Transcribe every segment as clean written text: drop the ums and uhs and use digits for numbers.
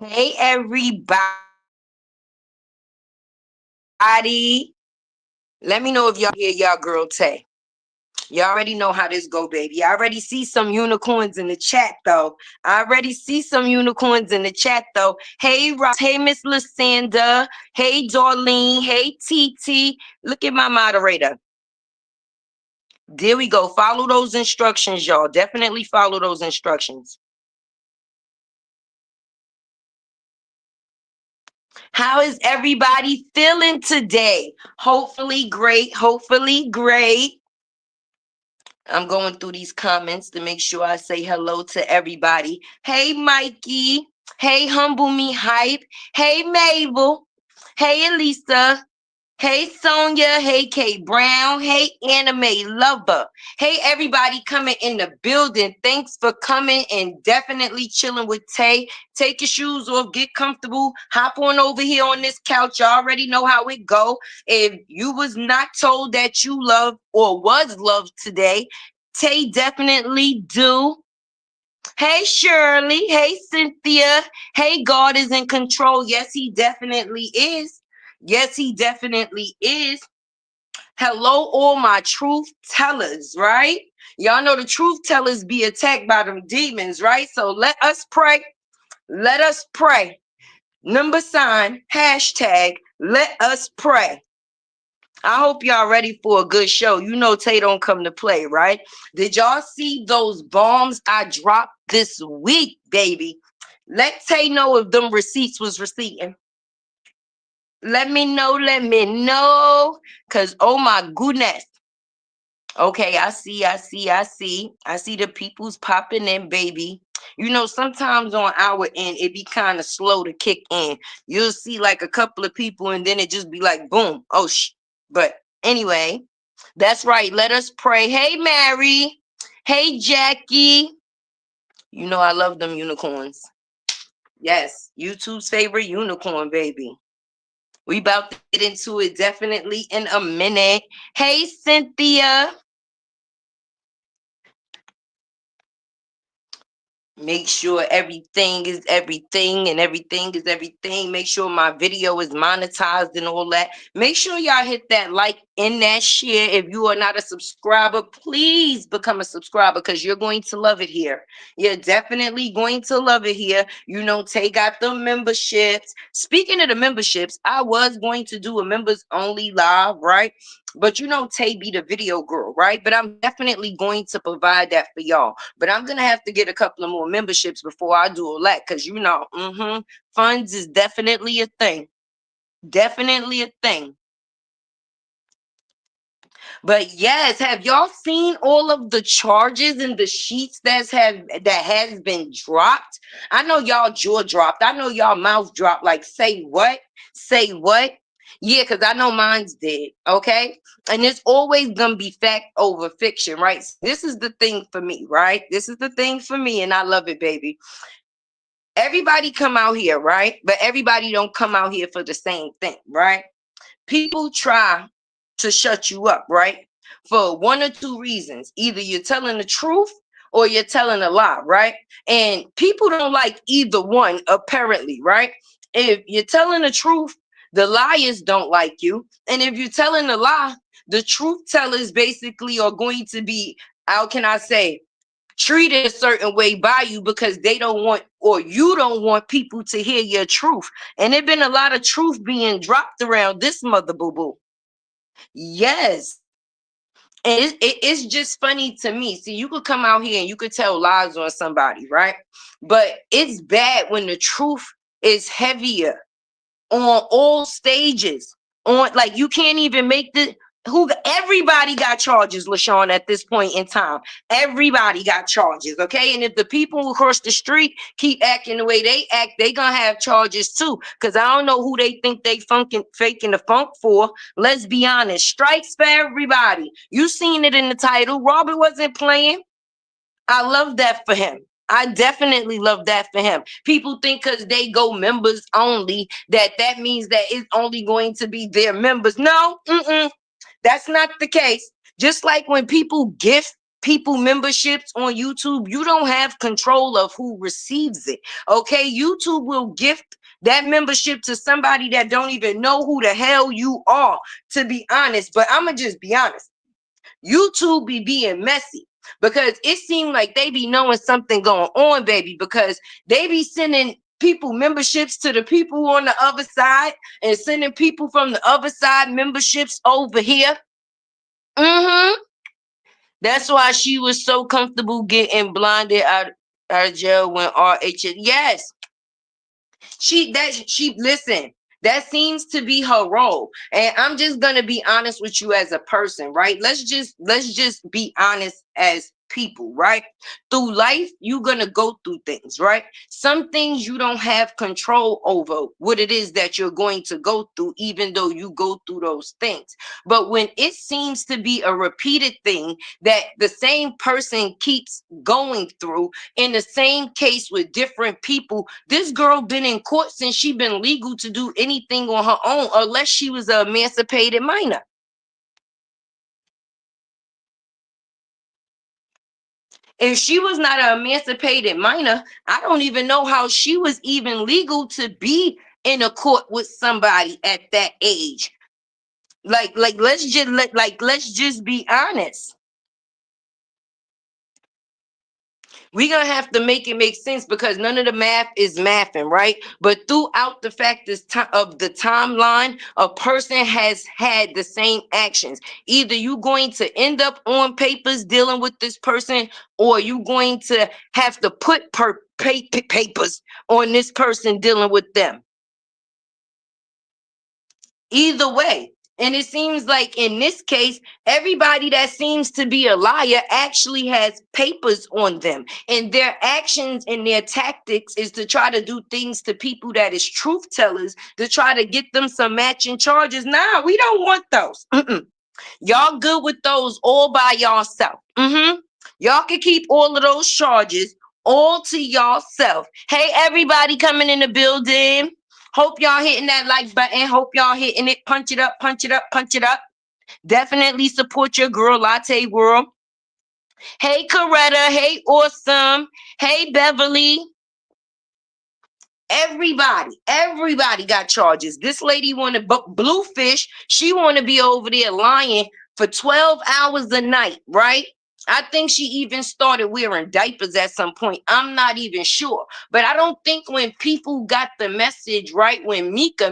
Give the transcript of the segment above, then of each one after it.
Hey, everybody. Let me know if y'all hear y'all girl Tay. You already know how this go, baby. I already see some unicorns in the chat, though. Hey, Ross. Hey, Miss Lucinda. Hey, Darlene. Hey, TT. Look at my moderator. There we go. Follow those instructions, y'all. Definitely follow those instructions. How is everybody feeling today? Hopefully great. Hopefully great. I'm going through these comments to make sure I say hello to everybody. Hey, Mikey. Hey, Humble Me Hype. Hey, Mabel. Hey, Elisa. Hey, Sonia. Hey, K Brown. Hey, Anime Lover. Hey, everybody coming in the building. Thanks for coming and definitely chilling with Tay. Take your shoes off, get comfortable, hop on over here on this couch. You already know how it go. If you was not told that you love or was loved today, Tay definitely do. Hey, Shirley. Hey, Cynthia. Hey, God is in control. Yes, he definitely is. Yes, he definitely is. Hello, all my truth tellers, right? Y'all know the truth tellers be attacked by them demons, right? So let us pray. Let us pray. Number sign, hashtag, let us pray. I hope y'all ready for a good show. You know Tay don't come to play, right? Did y'all see those bombs I dropped this week, baby? Let Tay know if them receipts was receipting. Let me know. Cause oh my goodness. Okay, I see the people's popping in, baby. You know, sometimes on our end, it be kind of slow to kick in. You'll see like a couple of people and then it just be like, boom. Oh, But anyway, that's right. Let us pray. Hey, Mary. Hey, Jackie. You know, I love them unicorns. Yes, YouTube's favorite unicorn, baby. We about to get into it definitely in a minute. Hey, Cynthia. Make sure everything is everything and everything is everything. Make sure my video is monetized and all that. Make sure y'all hit that like and that share. If you are not a subscriber, please become a subscriber because you're going to love it here. You're definitely going to love it here. You know, Tay got the memberships. Speaking of the memberships, I was going to do a members only live, right? But you know, Tay be the video girl, right? But I'm definitely going to provide that for y'all. But I'm gonna have to get a couple of more memberships before I do all that, because you know, funds is definitely a thing. Definitely a thing. But yes, have y'all seen all of the charges and the sheets that has been dropped? I know y'all jaw dropped. I know y'all mouth dropped. Like, say what? Say what? Yeah, because I know mine's did. Okay. And it's always gonna be fact over fiction, right? This is the thing for me, right? This is the thing for me, and I love it, baby. Everybody come out here, right? But everybody don't come out here for the same thing, right? People try to shut you up, right? For one or two reasons. Either you're telling the truth or you're telling a lie, right? And people don't like either one, apparently, right? If you're telling the truth, the liars don't like you. And if you're telling a lie, the truth tellers basically are going to be, how can I say, treated a certain way by you because they don't want, or you don't want people to hear your truth. And there's been a lot of truth being dropped around this mother boo-boo. Yes. And it's just funny to me. See, you could come out here and you could tell lies on somebody, right? But it's bad when the truth is heavier on all stages. On, like, you can't even make the everybody got charges, LaShawn, at this point in time. Everybody got charges, okay? And if the people across the street keep acting the way they act, they gonna have charges too. Because I don't know who they think they faking the funk for. Let's be honest. Strikes for everybody. You seen it in the title. Robert wasn't playing. I love that for him. I definitely love that for him. People think because they go members only, that means that it's only going to be their members. No, that's not the case. Just like when people gift people memberships on YouTube, you don't have control of who receives it. Okay, YouTube will gift that membership to somebody that don't even know who the hell you are, to be honest. But I'm gonna just be honest, YouTube be being messy, because it seemed like they be knowing something going on, baby, because they be sending people memberships to the people on the other side, and sending people from the other side memberships over here. That's why she was so comfortable getting blinded out of jail when RH. Yes, she listen, that seems to be her role. And I'm just gonna be honest with you as a person, right? Let's just be honest as people, right? Through life, you're gonna go through things, right? Some things you don't have control over what it is that you're going to go through, even though you go through those things. But when it seems to be a repeated thing that the same person keeps going through, in the same case with different people, this girl been in court since she been legal to do anything on her own, unless she was an emancipated minor. If she was not an emancipated minor, I don't even know how she was even legal to be in a court with somebody at that age. Let's just be honest. We're gonna have to make it make sense, because none of the math is mathing, right? But throughout the fact of the timeline, a person has had the same actions. Either you going to end up on papers dealing with this person, or you going to have to put papers on this person dealing with them. Either way. And it seems like in this case, everybody that seems to be a liar actually has papers on them. And their actions and their tactics is to try to do things to people that is truth tellers, to try to get them some matching charges. Nah, we don't want those. Y'all good with those all by yourself. Y'all can keep all of those charges all to yourself. Hey, everybody coming in the building. Hope y'all hitting that like button. Hope y'all hitting it. Punch it up, punch it up, punch it up. Definitely support your girl, Latte World. Hey, Coretta. Hey, Awesome. Hey, Beverly. Everybody got charges. This lady wanted Bluefish. She want to be over there lying for 12 hours a night, right? I think she even started wearing diapers at some point. I'm not even sure. But I don't think when people got the message, right, when Mika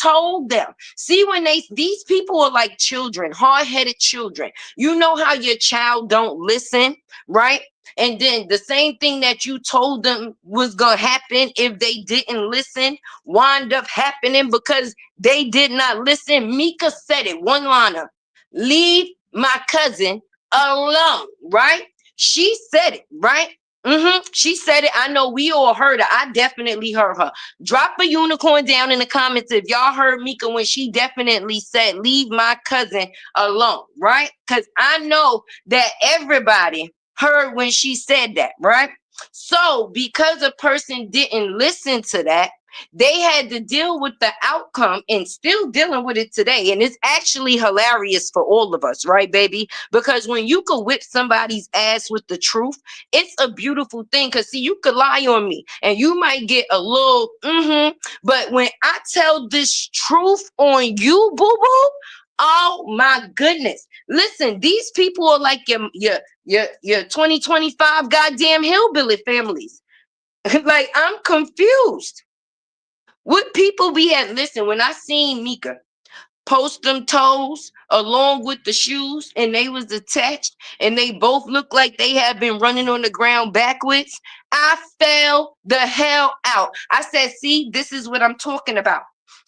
told them, see, when these people are like children, hard-headed children. You know how your child don't listen, right? And then the same thing that you told them was going to happen if they didn't listen wind up happening because they did not listen. Mika said it, one liner, leave my cousin alone, right? She said it, right? She said it. I know we all heard her. I definitely heard her. Drop a unicorn down in the comments if y'all heard Mika when she definitely said, leave my cousin alone, right? Because I know that everybody heard when she said that, right? So because a person didn't listen to that, they had to deal with the outcome and still dealing with it today. And it's actually hilarious for all of us, right, baby? Because when you could whip somebody's ass with the truth, it's a beautiful thing. Because, see, you could lie on me and you might get a little, but when I tell this truth on you, boo-boo, oh my goodness. Listen, these people are like your 2025 goddamn hillbilly families. Like, I'm confused. What people be at? Listen, when I seen Mika post them toes along with the shoes and they was attached and they both look like they have been running on the ground backwards, I fell the hell out. I said, see, this is what I'm talking about.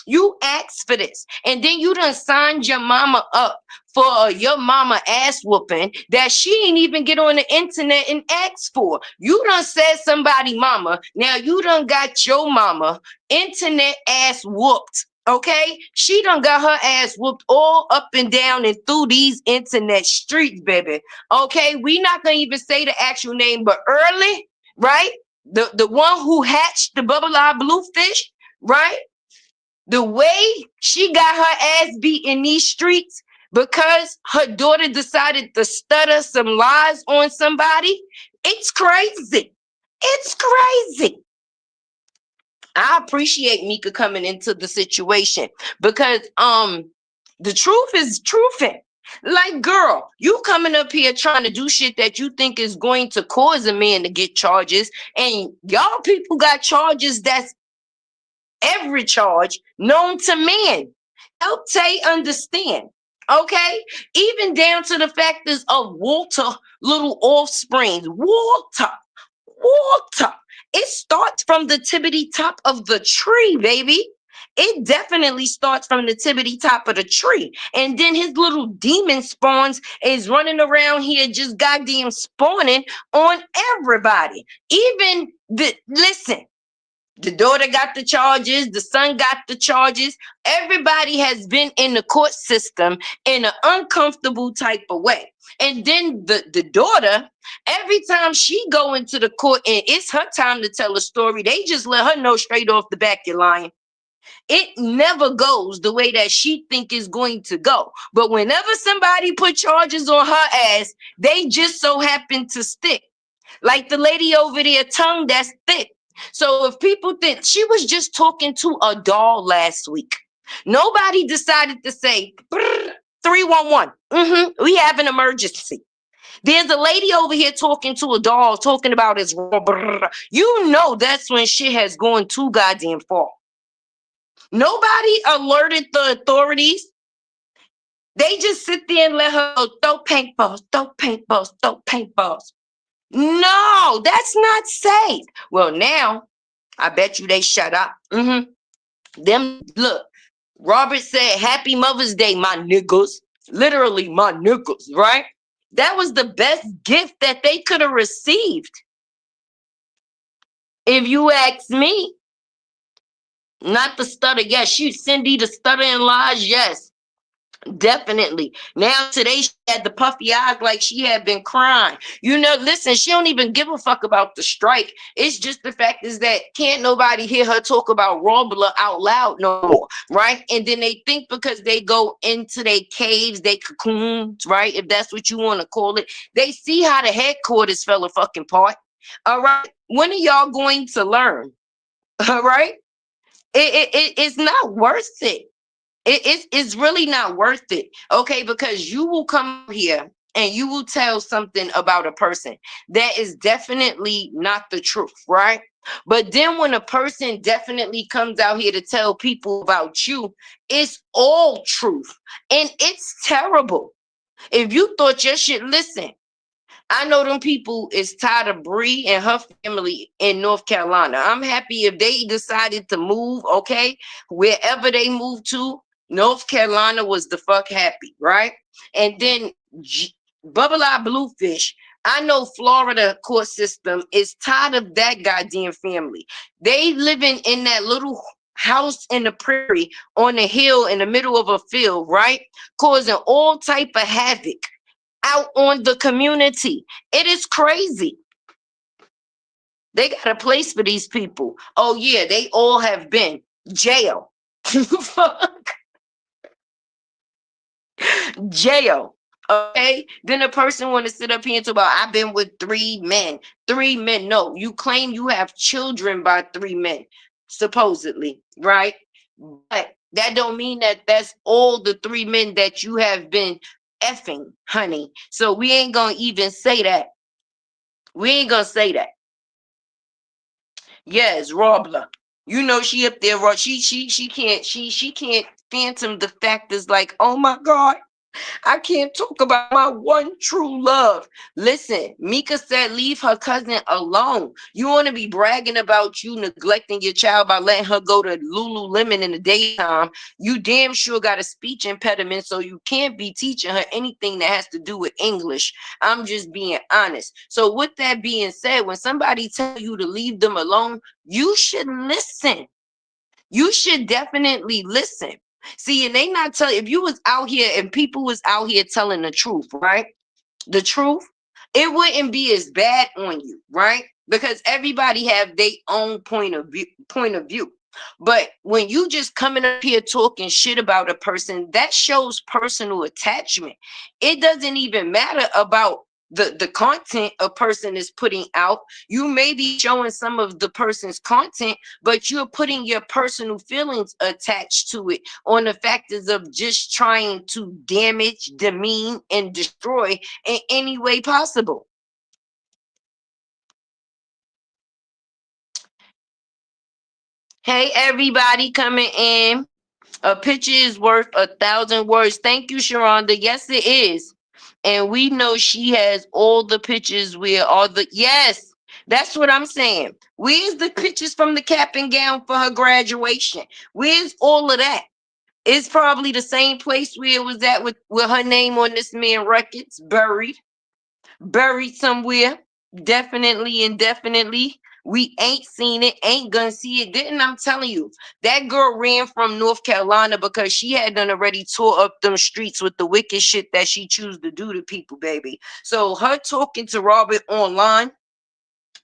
You asked for this, and then you done signed your mama up for your mama ass whooping that she ain't even get on the internet and ask for. You done said somebody mama. Now you done got your mama internet ass whooped. Okay, she done got her ass whooped all up and down and through these internet streets, baby. Okay, we not gonna even say the actual name, but early, right? The one who hatched the bubble-eyed bluefish, right? The way she got her ass beat in these streets, because her daughter decided to stutter some lies on somebody. It's crazy. It's crazy. I appreciate Mika coming into the situation because the truth is truthing. Like, girl, you coming up here trying to do shit that you think is going to cause a man to get charges, and y'all people got charges that's every charge known to man. Help Tay understand. Okay? Even down to the factors of Walter, little offsprings. Water. It starts from the tippity top of the tree, baby. It definitely starts from the tippity top of the tree. And then his little demon spawns is running around here just goddamn spawning on everybody. Even listen, the daughter got the charges, the son got the charges. Everybody has been in the court system in an uncomfortable type of way. And then the daughter, every time she go into the court and it's her time to tell a story, they just let her know straight off the back, you're lying. It never goes the way that she think is going to go. But whenever somebody put charges on her ass, they just so happen to stick. Like the lady over there, tongue that's thick. So if people think she was just talking to a doll last week, nobody decided to say 311. We have an emergency. There's a lady over here talking to a doll, talking about his. You know that's when shit has gone too goddamn far. Nobody alerted the authorities. They just sit there and let her go, throw paintballs, throw paintballs, throw paintballs. No, that's not safe. Well, now I bet you they shut up. Them look. Robert said, "Happy Mother's Day, my niggas." Literally, my niggas, right? That was the best gift that they could have received. If you ask me, not the stutter. Yes, Cindy, the stutter and lies. Yes. Definitely. Now today she had the puffy eyes like she had been crying. Listen, she don't even give a fuck about the strike. It's just the fact is that can't nobody hear her talk about Robler out loud no more, right? And then they think because they go into their caves, they cocoons, right? If that's what you want to call it, they see how the headquarters fell a fucking part. All right. When are y'all going to learn? All right. It's not worth it. It's really not worth it, okay? Because you will come here and you will tell something about a person that is definitely not the truth, right? But then when a person definitely comes out here to tell people about you, it's all truth. And it's terrible. If you thought your shit, listen, I know them people is tired of Bree and her family in North Carolina. I'm happy if they decided to move, okay? Wherever they moved to, North Carolina was the fuck happy, right? And then Bubble Eye Bluefish, I know Florida court system is tired of that goddamn family. They living in that little house in the prairie on a hill in the middle of a field, right? Causing all type of havoc out on the community. It is crazy. They got a place for these people. Oh yeah, they all have been jail. Fuck. Jail. Okay. Then a person want to sit up here and talk about I've been with 3 men. 3 men. No, you claim you have children by 3 men, supposedly, right? But that don't mean that that's all the 3 men that you have been effing, honey. So we ain't gonna even say that. We ain't gonna say that. Yes, Robler. You know she up there, she can't phantom the factors like, oh my God, I can't talk about my one true love. Listen, Mika said leave her cousin alone. You want to be bragging about you neglecting your child by letting her go to Lululemon in the daytime. You damn sure got a speech impediment, so you can't be teaching her anything that has to do with English. I'm just being honest. So with that being said, when somebody tell you to leave them alone, you should listen. You should definitely listen. See, and they not tell if you was out here and people was out here telling the truth, right? The truth, it wouldn't be as bad on you, right? Because everybody have their own point of view. But when you just coming up here talking shit about a person, that shows personal attachment. It doesn't even matter about the content a person is putting out. You may be showing some of the person's content, but you're putting your personal feelings attached to it on the factors of just trying to damage, demean, and destroy in any way possible. Hey, everybody coming in. A picture is worth 1,000 words. Thank you, Sharonda. Yes, it is. And we know she has all the pictures where all the, yes, that's what I'm saying. Where's the pictures from the cap and gown for her graduation? Where's all of that? It's probably the same place where it was at with her name on this man records, buried somewhere. Definitely and definitely. We ain't seen it, ain't gonna see it. Didn't I'm telling you, that girl ran from North Carolina because she had done already tore up them streets with the wicked shit that she choose to do to people, baby. So her talking to Robert online,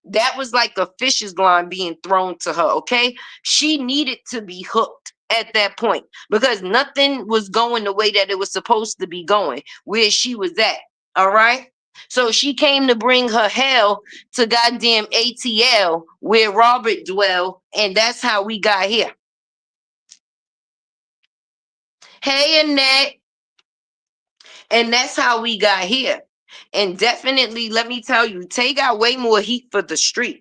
that was like a fish's line being thrown to her, okay? She needed to be hooked at that point because nothing was going the way that it was supposed to be going where she was at, all right? So she came to bring her hell to goddamn ATL where Robert dwell, and that's how we got here. Hey, Annette, and that's how we got here. And definitely, let me tell you, Tay got way more heat for the street.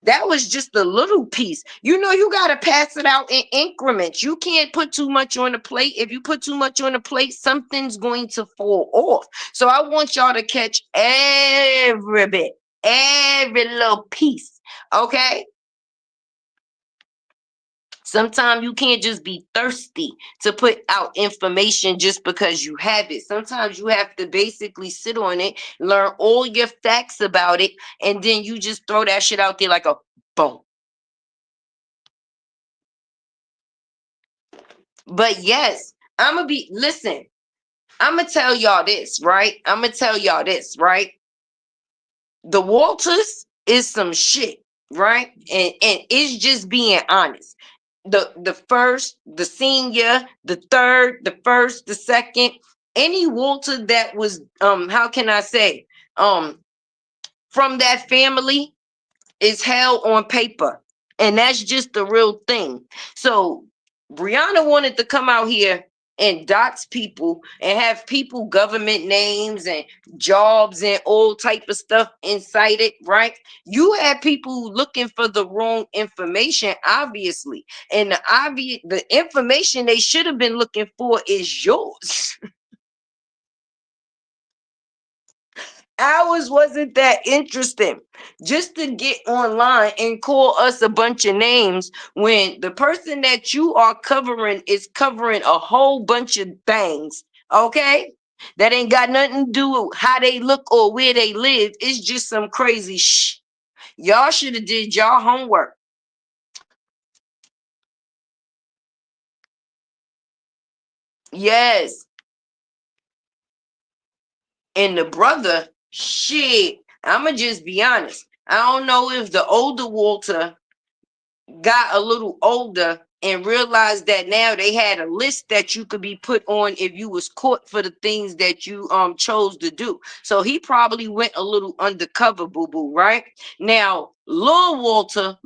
That was just a little piece. You know, you got to pass it out in increments. You can't put too much on the plate. If you put too much on the plate, something's going to fall off. So I want y'all to catch every bit, every little piece. Okay? Sometimes you can't just be thirsty to put out information just because you have it. Sometimes you have to basically sit on it, learn all your facts about it, and then you just throw that shit out there like a boom. But yes, listen, I'm gonna tell y'all this, right? I'm gonna tell y'all this, right? The Walters is some shit, right? And it's just being honest. The first, the senior, the third, the first, the second, any Walter that was how can I say from that family is hell on paper. And that's just the real thing. So Brianna wanted to come out here and dox people and have people government names and jobs and all type of stuff inside it, right? You had people looking for the wrong information, obviously. And the information they should have been looking for is yours. Ours wasn't that interesting. Just to get online and call us a bunch of names when the person that you are covering is covering a whole bunch of things, okay? That ain't got nothing to do with how they look or where they live. It's just some crazy shh. Y'all should have did y'all homework. Yes. And the brother, shit, I'ma just be honest. I don't know if the older Walter got a little older and realized that now they had a list that you could be put on if you was caught for the things that you chose to do. So he probably went a little undercover, boo boo, right? Now, Lil Walter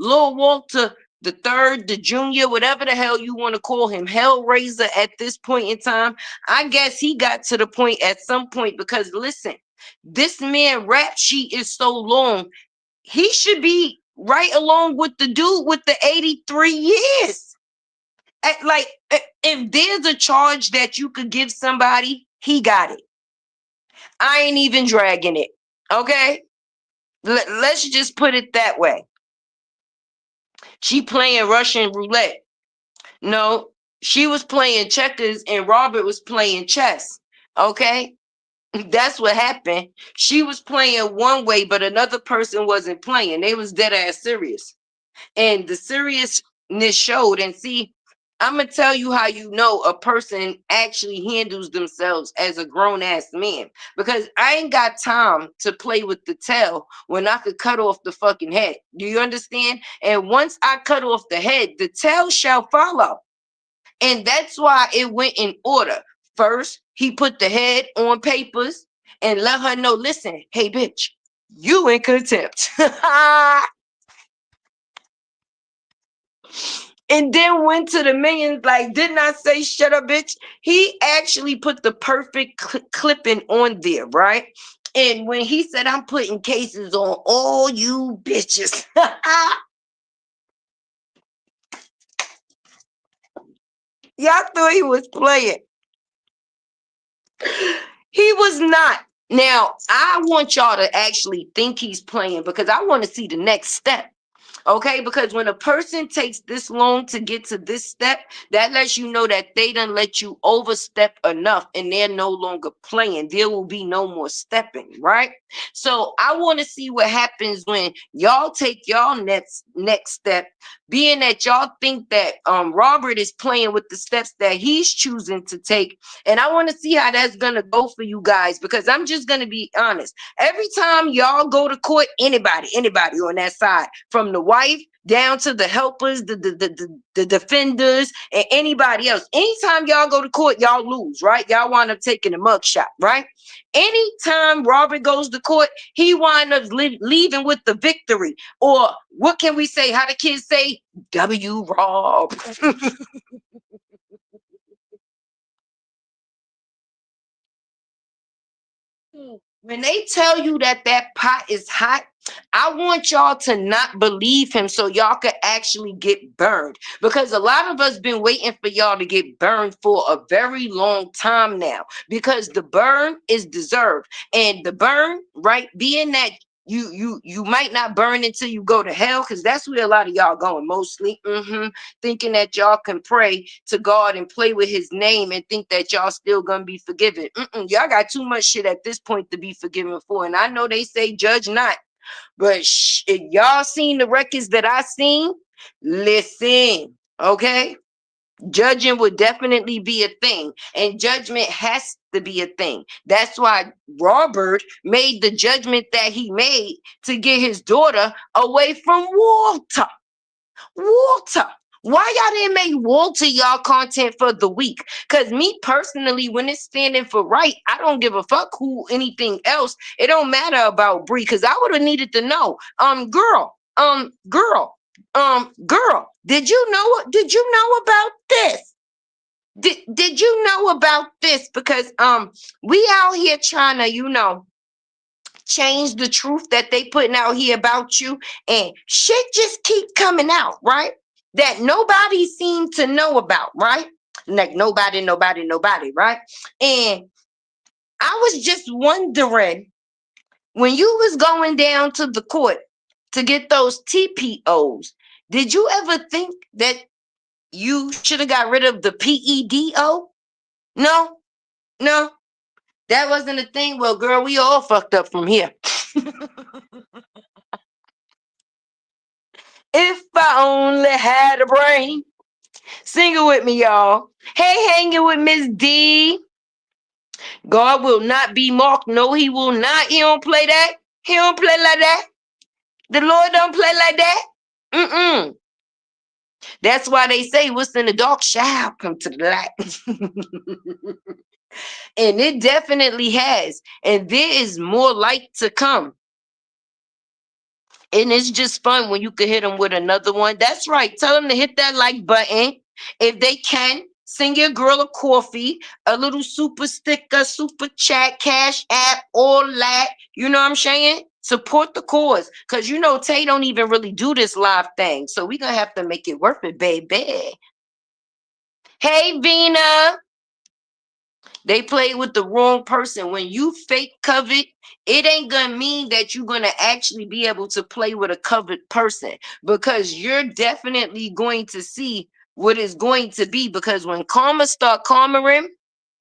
the third, the junior, whatever the hell you want to call him, Hellraiser at this point in time, I guess he got to the point at some point because listen, this man rap sheet is so long he should be right along with the dude with the 83 years. Like, if there's a charge that you could give somebody, he got it. I ain't even dragging it. Okay? Let's just put it that way. She playing Russian roulette. No, she was playing checkers and Robert was playing chess. Okay? That's what happened. She was playing one way, but another person wasn't playing. They was dead ass serious. And the seriousness showed. And see, I'm gonna tell you how you know a person actually handles themselves as a grown ass man. Because I ain't got time to play with the tail when I could cut off the fucking head. Do you understand? And once I cut off the head, the tail shall follow. And that's why it went in order. First, he put the head on papers and let her know, listen, hey bitch, you in contempt. And then went to the millions, like, did not say shut up, bitch. He actually put the perfect clipping on there, right? And when he said, I'm putting cases on all you bitches. Y'all thought he was playing. He was not. Now, I want y'all to actually think he's playing because I want to see the next step. Okay, because when a person takes this long to get to this step, that lets you know that they done let you overstep enough and they're no longer playing. There will be no more stepping, right? So I want to see what happens when y'all take y'all next step, being that y'all think that Robert is playing with the steps that he's choosing to take. And I want to see how that's gonna go for you guys, because I'm just gonna be honest. Every time y'all go to court, anybody on that side, from the wife down to the helpers, the defenders, and anybody else. Anytime y'all go to court, y'all lose, right? Y'all wind up taking a mugshot, right? Anytime Robert goes to court, he wind up leaving with the victory. Or what can we say? How the kids say, W Rob. When they tell you that that pot is hot, I want y'all to not believe him so y'all could actually get burned. Because a lot of us been waiting for y'all to get burned for a very long time now. Because the burn is deserved. And the burn, right, being that you might not burn until you go to hell, because that's where a lot of y'all going mostly. Thinking that y'all can pray to God and play with his name and think that y'all still gonna be forgiven. Y'all got too much shit at this point to be forgiven for. And I know they say judge not, but if y'all seen the records that I seen, listen, okay? Judging would definitely be a thing, and judgment has to be a thing. That's why Robert made the judgment that he made to get his daughter away from Walter. Walter. Why y'all didn't make Walter y'all content for the week? Because me personally, when it's standing for right, I don't give a fuck who anything else. It don't matter about Bree, because I would have needed to know. Girl, did you know about this? Did you know about this? Because we out here trying to, change the truth that they putting out here about you, and shit just keep coming out, right? That nobody seemed to know about, right? Like nobody, right? And I was just wondering, when you was going down to the court to get those TPOs, did you ever think that you should have got rid of the PEDO? No, no, that wasn't a thing. Well, girl, we all fucked up from here. If I only had a brain. Sing it with me, y'all. Hey, hanging with Miss D. God will not be mocked. No, he will not. He don't play that. He don't play like that. The Lord don't play like that. Mm-mm. That's why they say what's in the dark shall come to the light. And it definitely has. And there is more light to come. And it's just fun when you can hit them with another one. That's right. Tell them to hit that like button. If they can, send your girl a coffee, a little super sticker, super chat, cash app, all that. You know what I'm saying? Support the cause. Because Tay don't even really do this live thing. So we're going to have to make it worth it, baby. Hey, Vina. They played with the wrong person. When you fake covered, it ain't gonna mean that you're gonna actually be able to play with a covered person, because you're definitely going to see what is going to be. Because when karma start karmaing,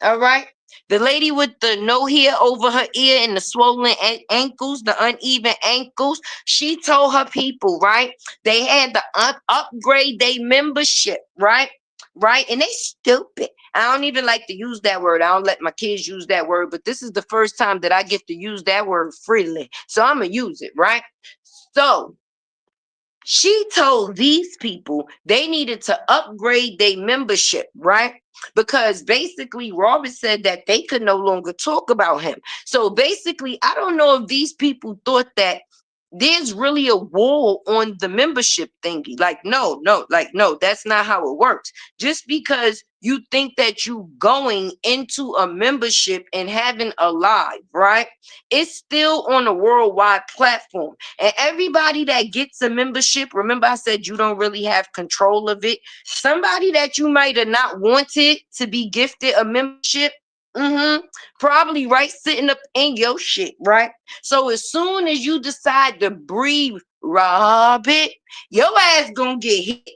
all right, the lady with the no hair over her ear and the swollen ankles, the uneven ankles, she told her people, right, they had to upgrade their membership, right? right? And they stupid. I don't even like to use that word. I don't let my kids use that word, but this is the first time that I get to use that word freely. So I'm going to use it, right? So she told these people they needed to upgrade their membership, right? Because basically, Robert said that they could no longer talk about him. So basically, I don't know if these people thought that there's really a wall on the membership thingy. Like, no, that's not how it works. Just because you think that you going into a membership and having a live, right? It's still on a worldwide platform. And everybody that gets a membership, remember I said you don't really have control of it. Somebody that you might have not wanted to be gifted a membership, probably right sitting up in your shit, right? So as soon as you decide to breathe, rob it, your ass gonna get hit.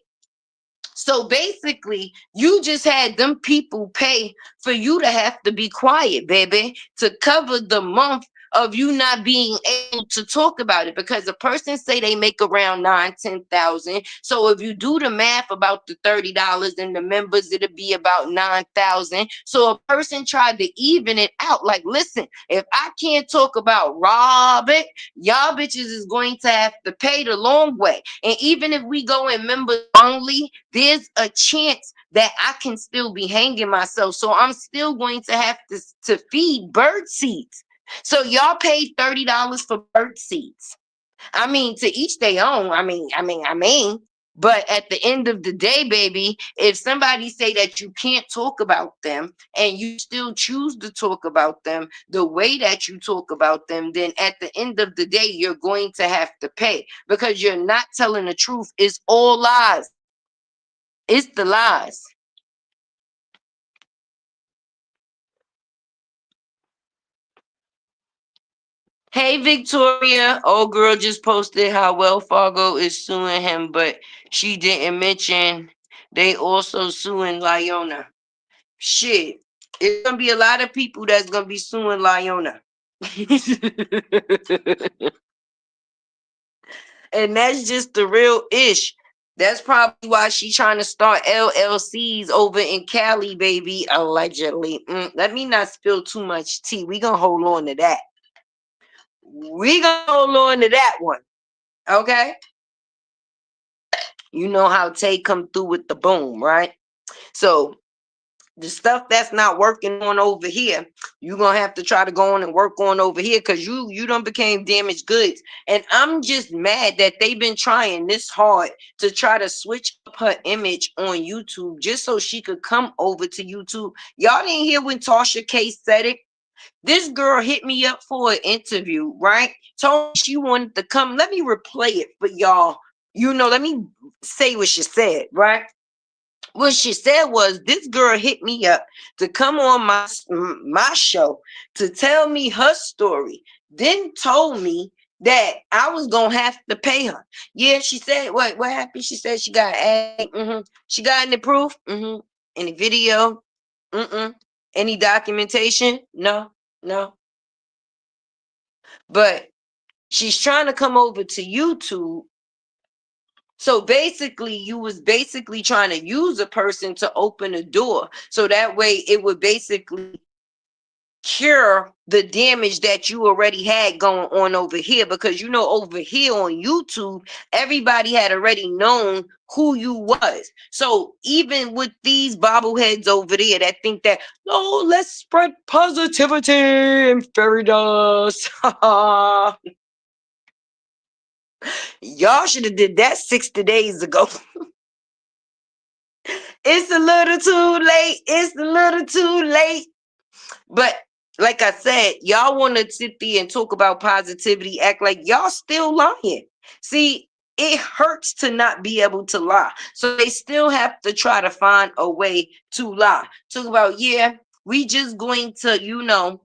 So basically, you just had them people pay for you to have to be quiet, baby, to cover the month of you not being able to talk about it. Because a person say they make around 9, 10,000. So if you do the math about the $30 and the members, it'll be about 9,000. So a person tried to even it out. Like, listen, if I can't talk about Robert, y'all bitches is going to have to pay the long way. And even if we go in members only, there's a chance that I can still be hanging myself. So I'm still going to have to feed bird seeds. So y'all paid $30 for bird seeds. I mean, to each their own. But at the end of the day, baby, if somebody say that you can't talk about them and you still choose to talk about them the way that you talk about them, then at the end of the day, you're going to have to pay because you're not telling the truth. It's all lies. It's the lies. Hey, Victoria. Old girl just posted how Wells Fargo is suing him, but she didn't mention they also suing Lyona. Shit. It's gonna be a lot of people that's gonna be suing Lyona. And that's just the real ish. That's probably why she's trying to start LLCs over in Cali, baby, allegedly. Let me not spill too much tea. We gonna hold on to that. We gonna hold on to that one. Okay? You know how Tay come through with the boom, right? So the stuff that's not working on over here, you're gonna have to try to go on and work on over here because you don't became damaged goods. And I'm just mad that they've been trying this hard to try to switch up her image on YouTube just so she could come over to YouTube. Y'all didn't hear when Tasha K said it. This girl hit me up for an interview, right? Told me she wanted to come. Let me replay it for y'all. Let me say what she said, right? What she said was this girl hit me up to come on my show to tell me her story, then told me that I was gonna have to pay her. Yeah, she said what happened? She said she got she got any proof? Any video? Any documentation? No, no. But she's trying to come over to YouTube. So basically, you was basically trying to use a person to open a door. So that way it would basically cure the damage that you already had going on over here. Because over here on YouTube, everybody had already known who you was. So even with these bobbleheads over there that think that, oh, let's spread positivity and fairy dust. Y'all should have did that 60 days ago. It's a little too late. It's a little too late. But like I said, y'all want to sit there and talk about positivity, act like y'all still lying. See, it hurts to not be able to lie. So they still have to try to find a way to lie. Talk about, yeah, we just going to,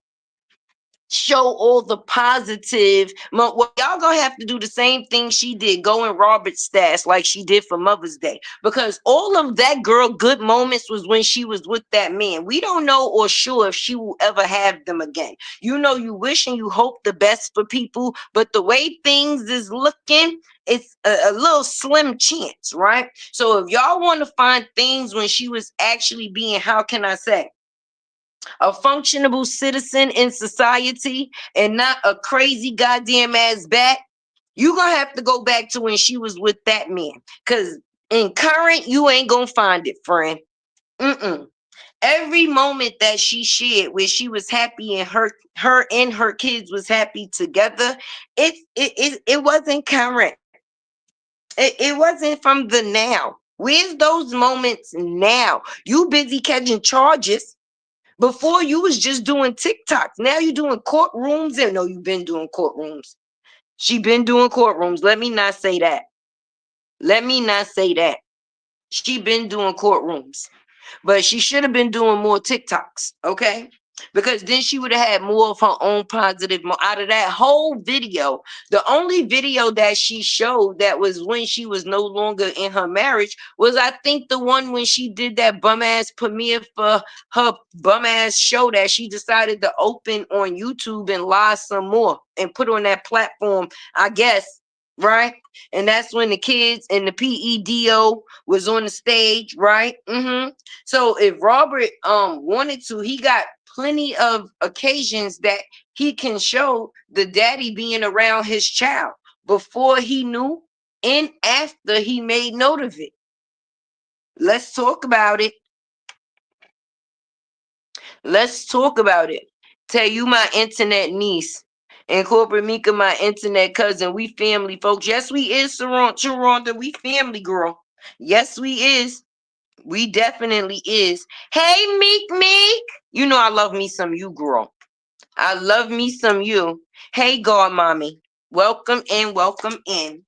show all the positive. Well, y'all gonna have to do the same thing she did, go in Robert's stash like she did for Mother's Day, because all of that girl good moments was when she was with that man. We don't know or sure if she will ever have them again. You know, you wish and you hope the best for people, but the way things is looking, it's a little slim chance, right? So if y'all want to find things when she was actually being, how can I say, a functionable citizen in society and not a crazy goddamn ass bat, you gonna have to go back to when she was with that man. Cause in current, you ain't gonna find it, friend. Mm-mm. Every moment that she shared where she was happy and her and her kids was happy together, it wasn't current. It wasn't from the now. Where's those moments now? You busy catching charges. Before you was just doing TikToks. Now you doing courtrooms. And no, you've been doing courtrooms. She been doing courtrooms. Let me not say that. Let me not say that. She been doing courtrooms. But she should have been doing more TikToks, okay? Because then she would have had more of her own positive out of that whole video. The only video that she showed that was when she was no longer in her marriage was, I think, the one when she did that bum ass premiere for her bum ass show that she decided to open on YouTube and lie some more and put on that platform, I guess, right? And that's when the kids and the PEDO was on the stage, right? So if Robert wanted to, he got plenty of occasions that he can show the daddy being around his child before he knew and after he made note of it. Let's talk about it. Let's talk about it. Tell you my internet niece and corporate Mika, my internet cousin. We family, folks. Yes, we is, Sharonda. We family, girl. Yes, we is. We definitely is. Hey, Meek. You know I love me some you, girl. I love me some you. Hey, God, mommy. Welcome in, welcome in.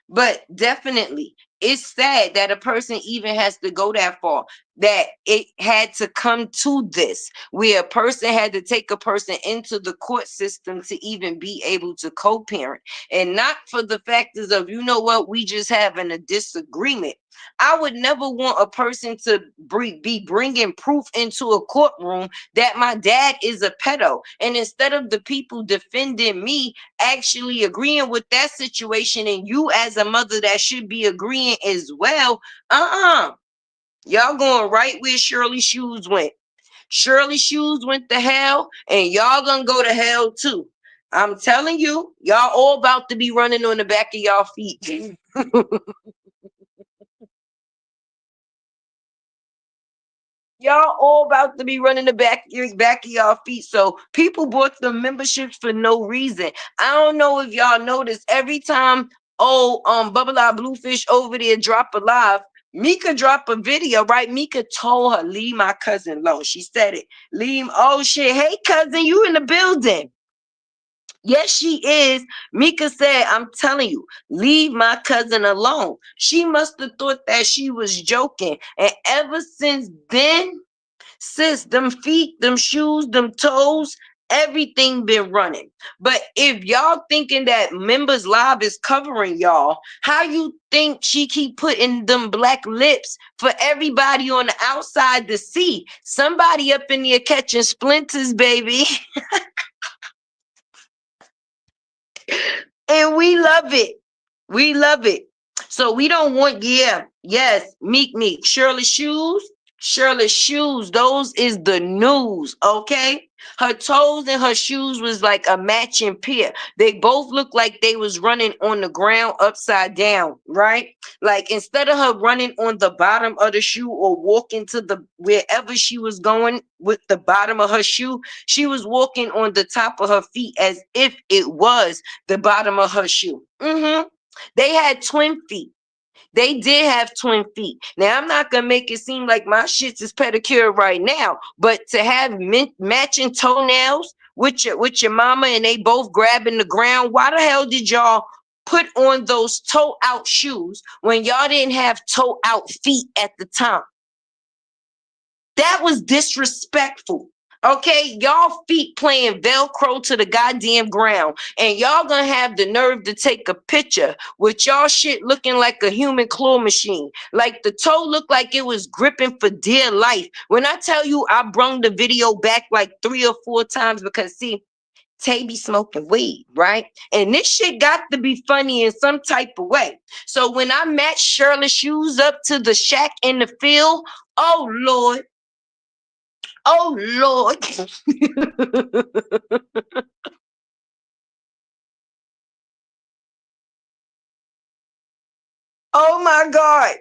But definitely, it's sad that a person even has to go that far, that it had to come to this, where a person had to take a person into the court system to even be able to co-parent. And not for the factors of, you know what, we just having a disagreement. I would never want a person to be bringing proof into a courtroom that my dad is a pedo. And instead of the people defending me, actually agreeing with that situation, and you as a mother that should be agreeing as well, y'all going right where Shirley Shoes went. Shirley Shoes went to hell, and y'all gonna go to hell too. I'm telling you, y'all all about to be running on the back of y'all feet. Y'all all about to be running the back of y'all feet. So people bought the memberships for no reason. I don't know if y'all notice, every time Bubble Eye Bluefish over there drop a live, Mika drop a video, right? Mika told her, leave my cousin alone. She said it. Leave, oh shit. Hey cousin, you in the building. Yes, she is. Mika said, I'm telling you, leave my cousin alone. She must have thought that she was joking. And ever since then, sis, them feet, them shoes, them toes, everything been running. But if y'all thinking that Members Live is covering y'all, how you think she keep putting them black lips for everybody on the outside to see? Somebody up in there catching splinters, baby. And we love it. We love it. So we don't want, yes, Meek, Shirley Shoes, those is the news, okay? Her toes and her shoes was like a matching pair. They both looked like they was running on the ground upside down, right? Like instead of her running on the bottom of the shoe or walking to the wherever she was going with the bottom of her shoe, she was walking on the top of her feet as if it was the bottom of her shoe. They had twin feet. They did have twin feet. Now I'm not gonna make it seem like my shits is pedicure right now, but to have matching toenails with your mama and they both grabbing the ground, why the hell did y'all put on those toe out shoes when y'all didn't have toe out feet at the time? That was disrespectful. Okay, y'all feet playing Velcro to the goddamn ground, and y'all gonna have the nerve to take a picture with y'all shit looking like a human claw machine. Like the toe looked like it was gripping for dear life. When I tell you I brung the video back like 3 or 4 times because see, Tay be smoking weed, right? And this shit got to be funny in some type of way. So when I matched Shirley's shoes up to the shack in the field, oh Lord, oh Lord. Oh my God.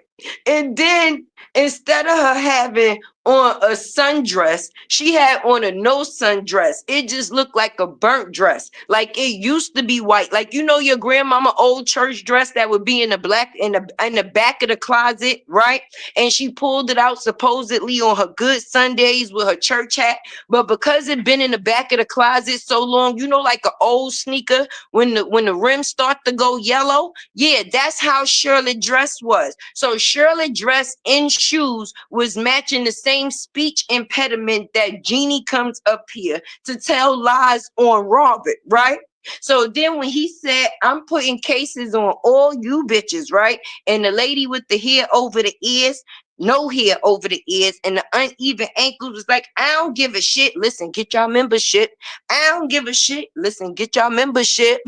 And then instead of her having on a sundress, she had on a no sundress. It just looked like a burnt dress. Like it used to be white. Like you know your grandmama old church dress that would be in the black in the back of the closet, right? And she pulled it out supposedly on her good Sundays with her church hat. But because it been in the back of the closet so long, you know, like an old sneaker when the rims start to go yellow. Yeah, that's how Shirley dress was. So Shirley dress in shoes was matching the same speech impediment that Jeannie comes up here to tell lies on Robert, right? So then when he said, I'm putting cases on all you bitches, right? And the lady with the hair over the ears, no hair over the ears, and the uneven ankles was like, I don't give a shit. Listen, get y'all membership. I don't give a shit. Listen, get y'all membership.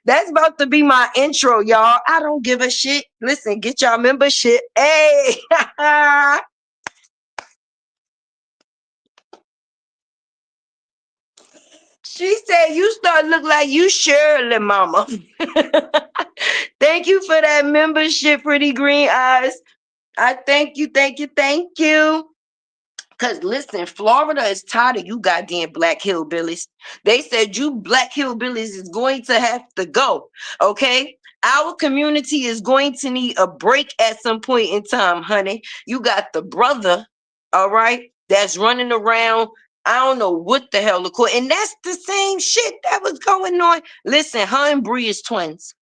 That's about to be my intro, y'all. I don't give a shit. Listen, get y'all membership. Hey. She said, you start look like you Shirley, mama. Thank you for that membership, pretty green eyes. I thank you, thank you, thank you. Because listen, Florida is tired of you goddamn black hillbillies. They said you black hillbillies is going to have to go. Okay. Our community is going to need a break at some point in time, honey. You got the brother, all right, that's running around. I don't know what the hell to call, and that's the same shit that was going on. Listen, her and Bree is twins.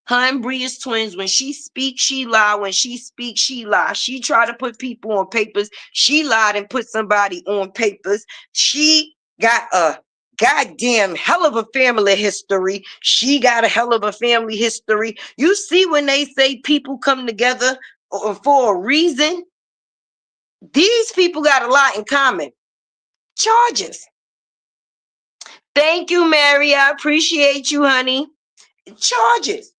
Her and Bree is twins. When she speaks, she lie. When she speaks, she lie. She tried to put people on papers. She lied and put somebody on papers. She got a goddamn hell of a family history. She got a hell of a family history. You see, when they say people come together for a reason, these people got a lot in common. Charges. Thank you, Mary. I appreciate you, honey. Charges.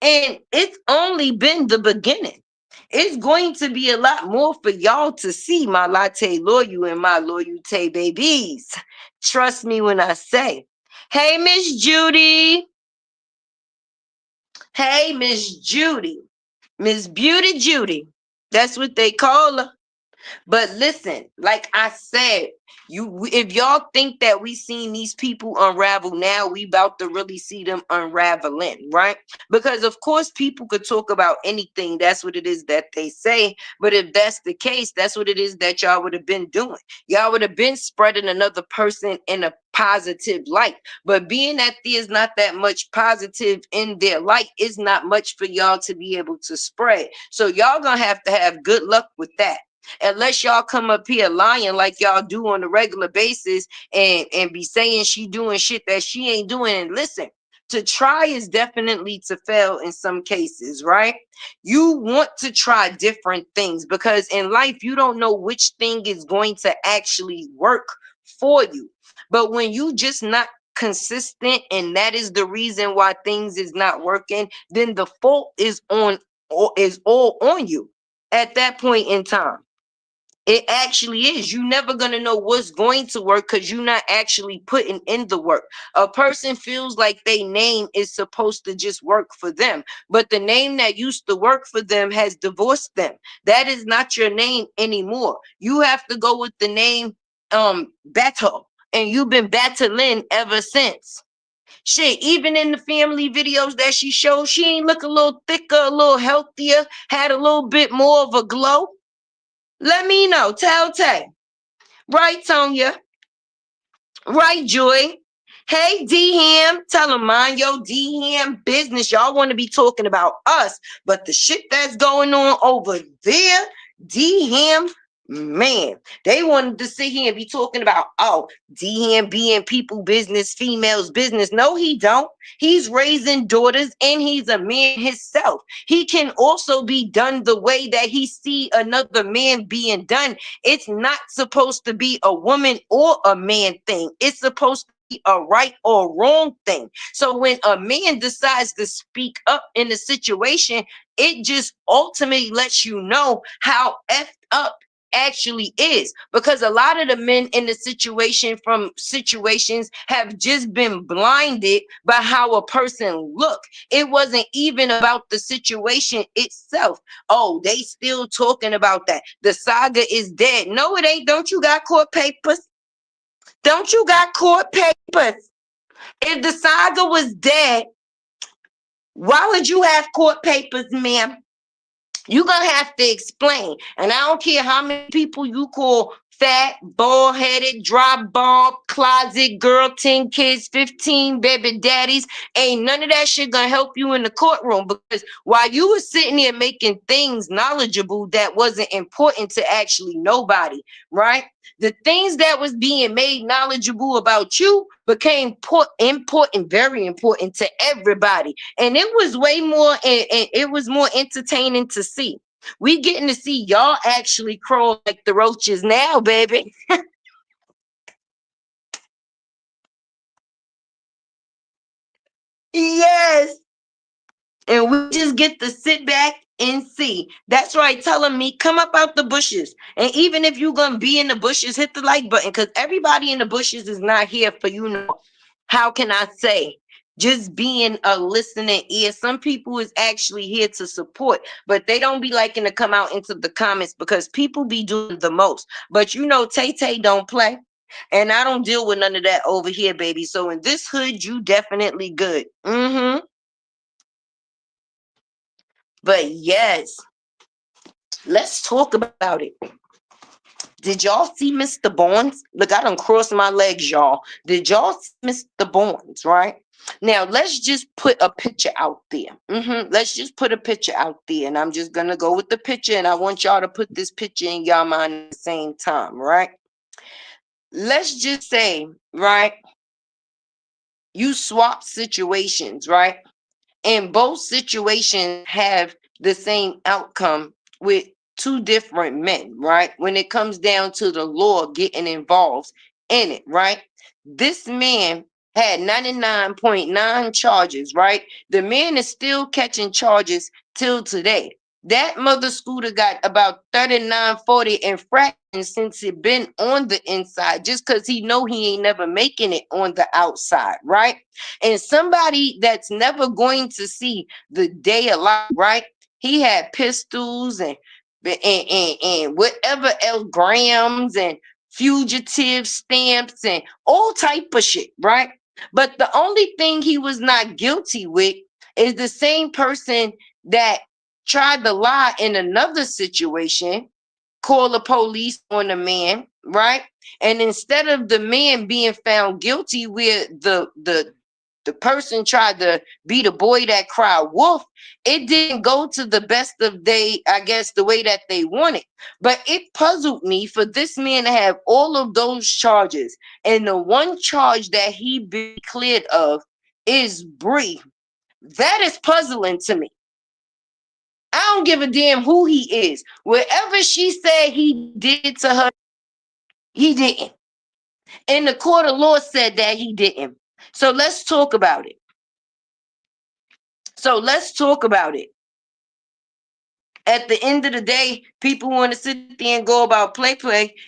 And it's only been the beginning. It's going to be a lot more for y'all to see, my latte loyal and my loyalty babies. Trust me when I say, hey, Miss Judy. Hey, Miss Judy. Miss Beauty Judy. That's what they call her. But listen, like I said, if y'all think that we seen these people unravel now, we about to really see them unraveling, right? Because of course people could talk about anything. That's what it is that they say. But if that's the case, that's what it is that y'all would have been doing. Y'all would have been spreading another person in a positive light. But being that there's not that much positive in their light, is not much for y'all to be able to spread. So y'all gonna have good luck with that, unless y'all come up here lying like y'all do on a regular basis and be saying she doing shit that she ain't doing. And listen, to try is definitely to fail in some cases, right? You want to try different things because in life you don't know which thing is going to actually work for you. But when you just not consistent and that is the reason why things is not working, then the fault is on, or is all on you at that point in time. It actually is. You never gonna know what's going to work because you're not actually putting in the work. A person feels like their name is supposed to just work for them, but the name that used to work for them has divorced them. That is not your name anymore. You have to go with the name Beto, and you've been battling ever since. Shit, even in the family videos that she showed, she ain't look a little thicker, a little healthier, had a little bit more of a glow. Let me know. Tell Tay. Right, Tonya. Right, Joy. Hey, D Ham. Tell them mind your D Ham business. Y'all want to be talking about us, but the shit that's going on over there, D Ham, Man, they wanted to sit here and be talking about, oh, DMB and people business, females business. No, he don't. He's raising daughters and he's a man himself. He can also be done the way that he see another man being done. It's not supposed to be a woman or a man thing. It's supposed to be a right or wrong thing. So when a man decides to speak up in a situation, it just ultimately lets you know how effed up actually is, because a lot of the men in the situation from situations have just been blinded by how a person look. It wasn't even about the situation itself. Oh, they still talking about that. The saga is dead. No, it ain't. Don't you got court papers? Don't you got court papers? If the saga was dead, why would you have court papers, ma'am? You're going to have to explain. And I don't care how many people you call fat, bald-headed, dry bulb, closet girl, 10 kids, 15 baby daddies. Ain't none of that shit going to help you in the courtroom, because while you were sitting there making things knowledgeable that wasn't important to actually nobody, right? The things that was being made knowledgeable about you became important, very important to everybody. And it was way more, and it was more entertaining to see. We getting to see y'all actually crawl like the roaches now, baby. Yes. And we just get to sit back and see. That's right. Telling me, come up out the bushes. And even if you're going to be in the bushes, hit the like button, because everybody in the bushes is not here for, how can I say? Just being a listening ear. Some people is actually here to support, but they don't be liking to come out into the comments because people be doing the most. But Tay Tay don't play. And I don't deal with none of that over here, baby. So in this hood, you definitely good. But yes, let's talk about it. Did y'all see Mr. Barnes? Look, I done crossed my legs, y'all. Did y'all see Mr. Barnes, right? Now, let's just put a picture out there. Let's just put a picture out there. And I'm just going to go with the picture. And I want y'all to put this picture in y'all mind at the same time, right? Let's just say, right, you swap situations, right? And both situations have the same outcome with two different men, right? When it comes down to the law getting involved in it, right? This man had 99.9 charges, right? The man is still catching charges till today. That mother scooter got about 39, 40 infractions since it been on the inside, just because he know he ain't never making it on the outside, right? And somebody that's never going to see the day of life, right? He had pistols and whatever else, grams and fugitive stamps and all type of shit, right? But the only thing he was not guilty with is the same person that tried to lie in another situation, call the police on the man, right? And instead of the man being found guilty where the person tried to be the boy that cried wolf, it didn't go to the best of I guess, the way that they wanted. But it puzzled me for this man to have all of those charges, and the one charge that he be cleared of is Bree. That is puzzling to me. I don't give a damn who he is. Whatever she said he did to her, he didn't. And the court of law said that he didn't. So let's talk about it. At the end of the day, people want to sit there and go about play.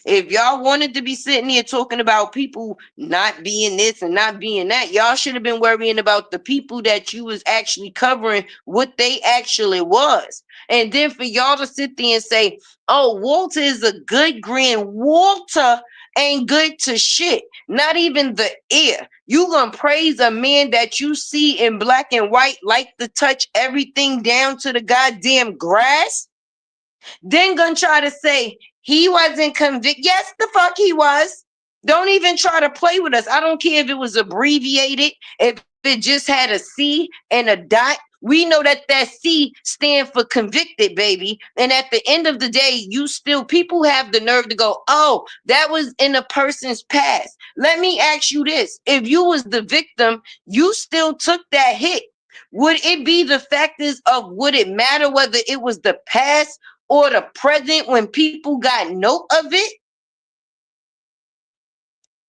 If y'all wanted to be sitting here talking about people not being this and not being that, y'all should have been worrying about the people that you was actually covering, what they actually was. And then for y'all to sit there and say, oh, Walter is a good grand. Walter ain't good to shit. Not even the ear. You gonna praise a man that you see in black and white, like to touch everything down to the goddamn grass? Then gonna try to say he wasn't convicted. Yes, the fuck he was. Don't even try to play with us. I don't care if it was abbreviated, if it just had a C and a dot, We know that that C stand for convicted, baby. And at the end of the day, you still, people have the nerve to go, oh, that was in a person's past. Let me ask you this. If you was the victim, you still took that hit. Would it be the factors of, would it matter whether it was the past or the present when people got note of it?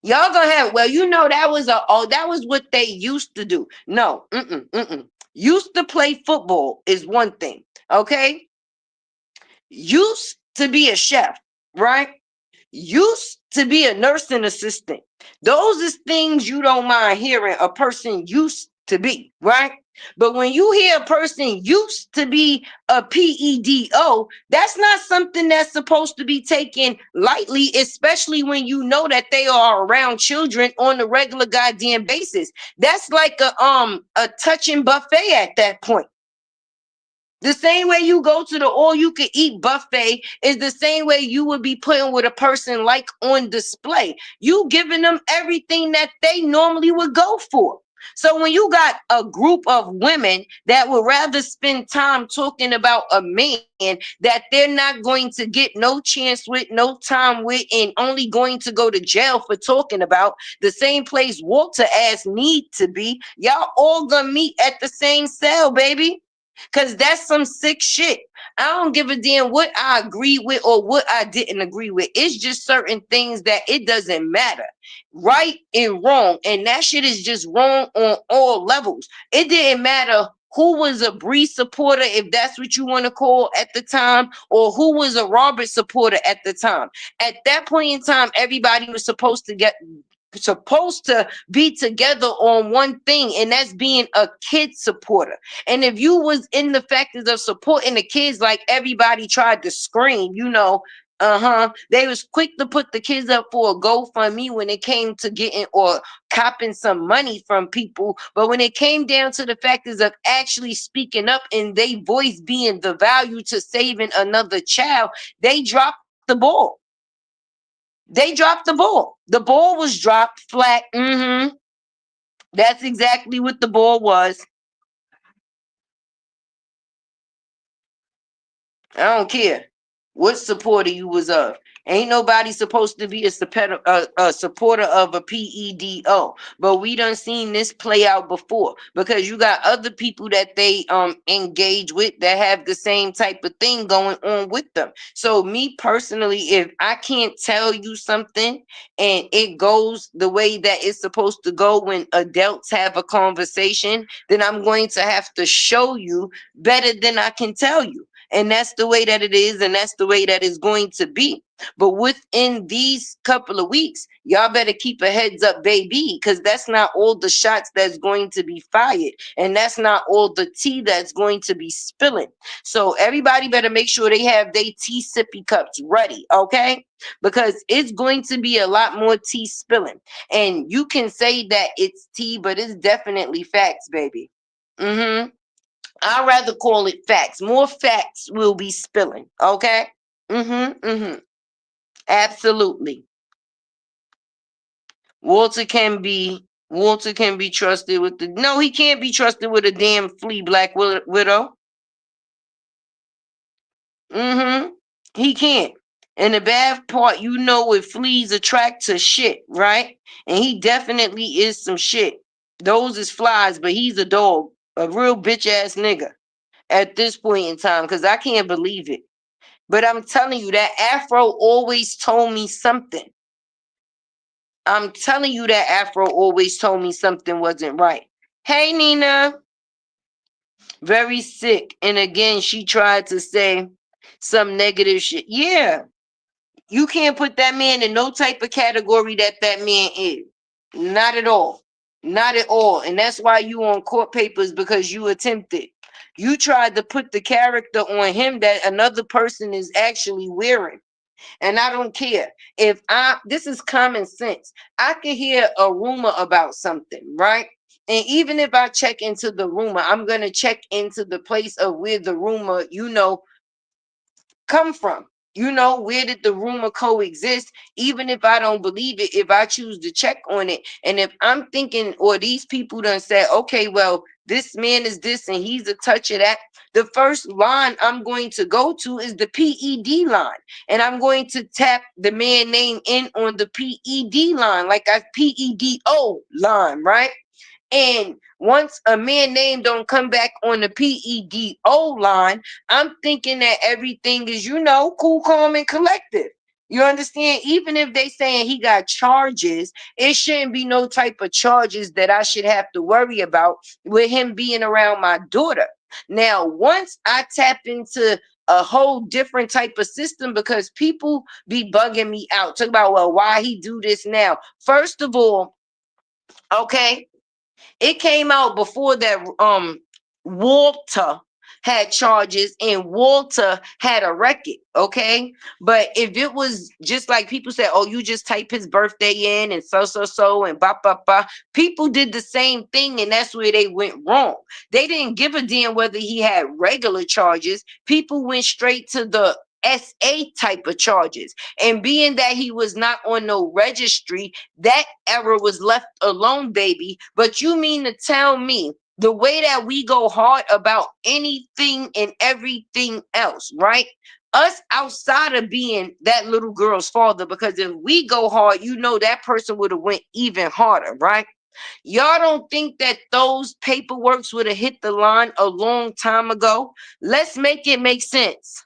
Y'all gonna have, well, you know, that was that was what they used to do. No, used to play football is one thing, okay? Used to be a chef, right? Used to be a nursing assistant. Those is things you don't mind hearing a person used to be, right? But when you hear a person used to be a PEDO, that's not something that's supposed to be taken lightly, especially when you know that they are around children on a regular goddamn basis. That's like a touching buffet at that point. The same way you go to the all you can eat buffet is the same way you would be putting with a person like on display. You giving them everything that they normally would go for. So when you got a group of women that would rather spend time talking about a man that they're not going to get no chance with, no time with, and only going to go to jail for talking about, the same place Walter ass need to be, y'all all gonna meet at the same cell, baby. Cause that's some sick shit. I don't give a damn what I agree with or what I didn't agree with. It's just certain things that it doesn't matter. Right and wrong. And that shit is just wrong on all levels. It didn't matter who was a Bree supporter, if that's what you want to call at the time, or who was a Robert supporter at the time. At that point in time, everybody was supposed to be together on one thing, and that's being a kid supporter. And if you was in the factors of supporting the kids, like everybody tried to scream, you know, they was quick to put the kids up for a GoFundMe when it came to getting or copping some money from people. But when it came down to the factors of actually speaking up and they voice being the value to saving another child, they dropped the ball. They dropped the ball. The ball was dropped flat. That's exactly what the ball was. I don't care what supporter you was of. Ain't nobody supposed to be a supporter of a PEDO. But we done seen this play out before because you got other people that they engage with that have the same type of thing going on with them. So me personally, if I can't tell you something and it goes the way that it's supposed to go when adults have a conversation, then I'm going to have to show you better than I can tell you. And that's the way that it is, and that's the way that it's going to be. But within these couple of weeks, y'all better keep a heads up, baby, because that's not all the shots that's going to be fired, and that's not all the tea that's going to be spilling. So everybody better make sure they have their tea sippy cups ready, okay? Because it's going to be a lot more tea spilling. And you can say that it's tea, but it's definitely facts, baby. I'd rather call it facts. More facts will be spilling. Okay. Absolutely. Walter can be trusted with the no, he can't be trusted with a damn flea black widow. He can't. And the bad part, you know, with fleas attract to shit, right? And he definitely is some shit. Those is flies, but he's a dog, a real bitch ass nigga at this point in time, because I can't believe it. But I'm telling you, that Afro always told me something. I'm telling you that Afro always told me something wasn't right. Hey, Nina. Very sick. And again, she tried to say some negative shit. Yeah. You can't put that man in no type of category that man is. Not at all. Not at all. And that's why you on court papers, because you attempted. You tried to put the character on him that another person is actually wearing. And I don't care if this is common sense. I can hear a rumor about something, right? And even if I check into the rumor, I'm going to check into the place of where the rumor, come from. Where did the rumor coexist? Even if I don't believe it, if I choose to check on it, and if I'm thinking, or these people done said, okay, well, this man is this and he's a touch of that, the first line I'm going to go to is the PED line. And I'm going to tap the man name in on the PED line, like a PEDO line, right? And once a man name don't come back on the PEDO line, I'm thinking that everything is, cool, calm, and collective. You understand? Even if they saying he got charges, it shouldn't be no type of charges that I should have to worry about with him being around my daughter. Now, once I tap into a whole different type of system, because people be bugging me out, talk about, well, why he do this now? First of all, okay, it came out before that Walter had charges and Walter had a record, okay? But if it was just like people said, oh, you just type his birthday in and so and ba, people did the same thing, and that's where they went wrong. They didn't give a damn whether he had regular charges. People went straight to the SA type of charges. And being that he was not on no registry, that error was left alone, baby. But you mean to tell me the way that we go hard about anything and everything else, right? Us outside of being that little girl's father, because if we go hard, that person would have went even harder, right? Y'all don't think that those paperworks would have hit the line a long time ago? Let's make it make sense.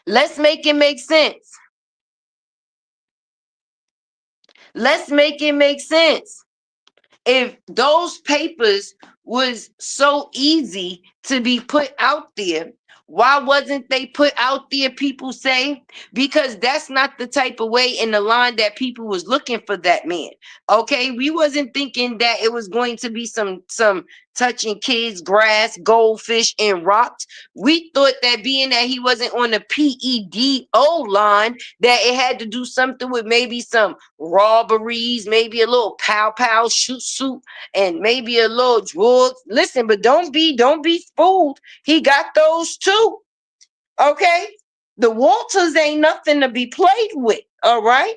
Let's make it make sense. Let's make it make sense. If those papers was so easy to be put out there, why wasn't they put out there, people say? Because that's not the type of way in the line that people was looking for that man. Okay, we wasn't thinking that it was going to be some touching kids, grass, goldfish, and rocks. We thought that being that he wasn't on the PEDO line, that it had to do something with maybe some robberies, maybe a little pow shoot, and maybe a little drugs. Listen, but don't be fooled. He got those too. Okay? The Walters ain't nothing to be played with. All right?